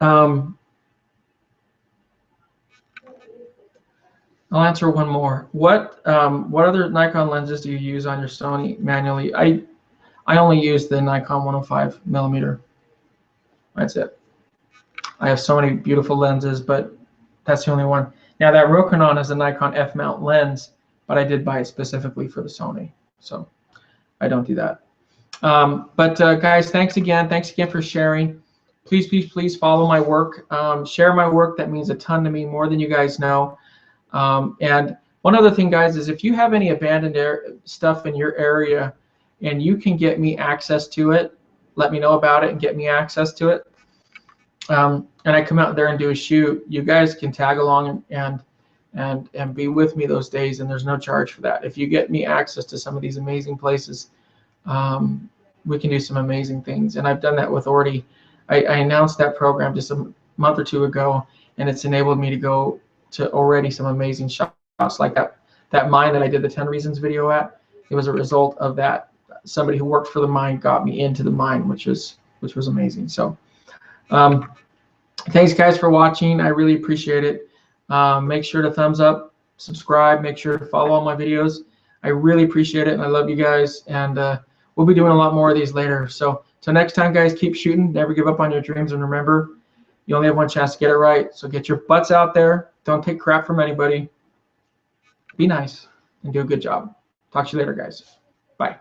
I'll answer one more. What other Nikon lenses do you use on your Sony manually? I only use the Nikon 105mm. That's it. I have so many beautiful lenses, but that's the only one. Now that Rokinon is a Nikon F-mount lens, but I did buy it specifically for the Sony, so I don't do that. Guys, thanks again for sharing. Please follow my work. Share my work. That means a ton to me, more than you guys know. And one other thing, guys, is if you have any abandoned stuff in your area and you can get me access to it, let me know about it and get me access to it. And I come out there and do a shoot, you guys can tag along and be with me those days, and there's no charge for that. If you get me access to some of these amazing places, we can do some amazing things. And I've done that with Orty. I announced that program just a month or 2 ago, and it's enabled me to go to already some amazing shots like that mine that I did the 10 reasons video at. It was a result of that. Somebody who worked for the mine got me into the mine, which was amazing. So thanks guys for watching. I really appreciate it. Make sure to thumbs up, subscribe, make sure to follow all my videos. I really appreciate it, and I love you guys, and we'll be doing a lot more of these later. So till next time, guys, keep shooting, never give up on your dreams, and remember, you only have one chance to get it right. So get your butts out there. Don't take crap from anybody. Be nice and do a good job. Talk to you later, guys. Bye.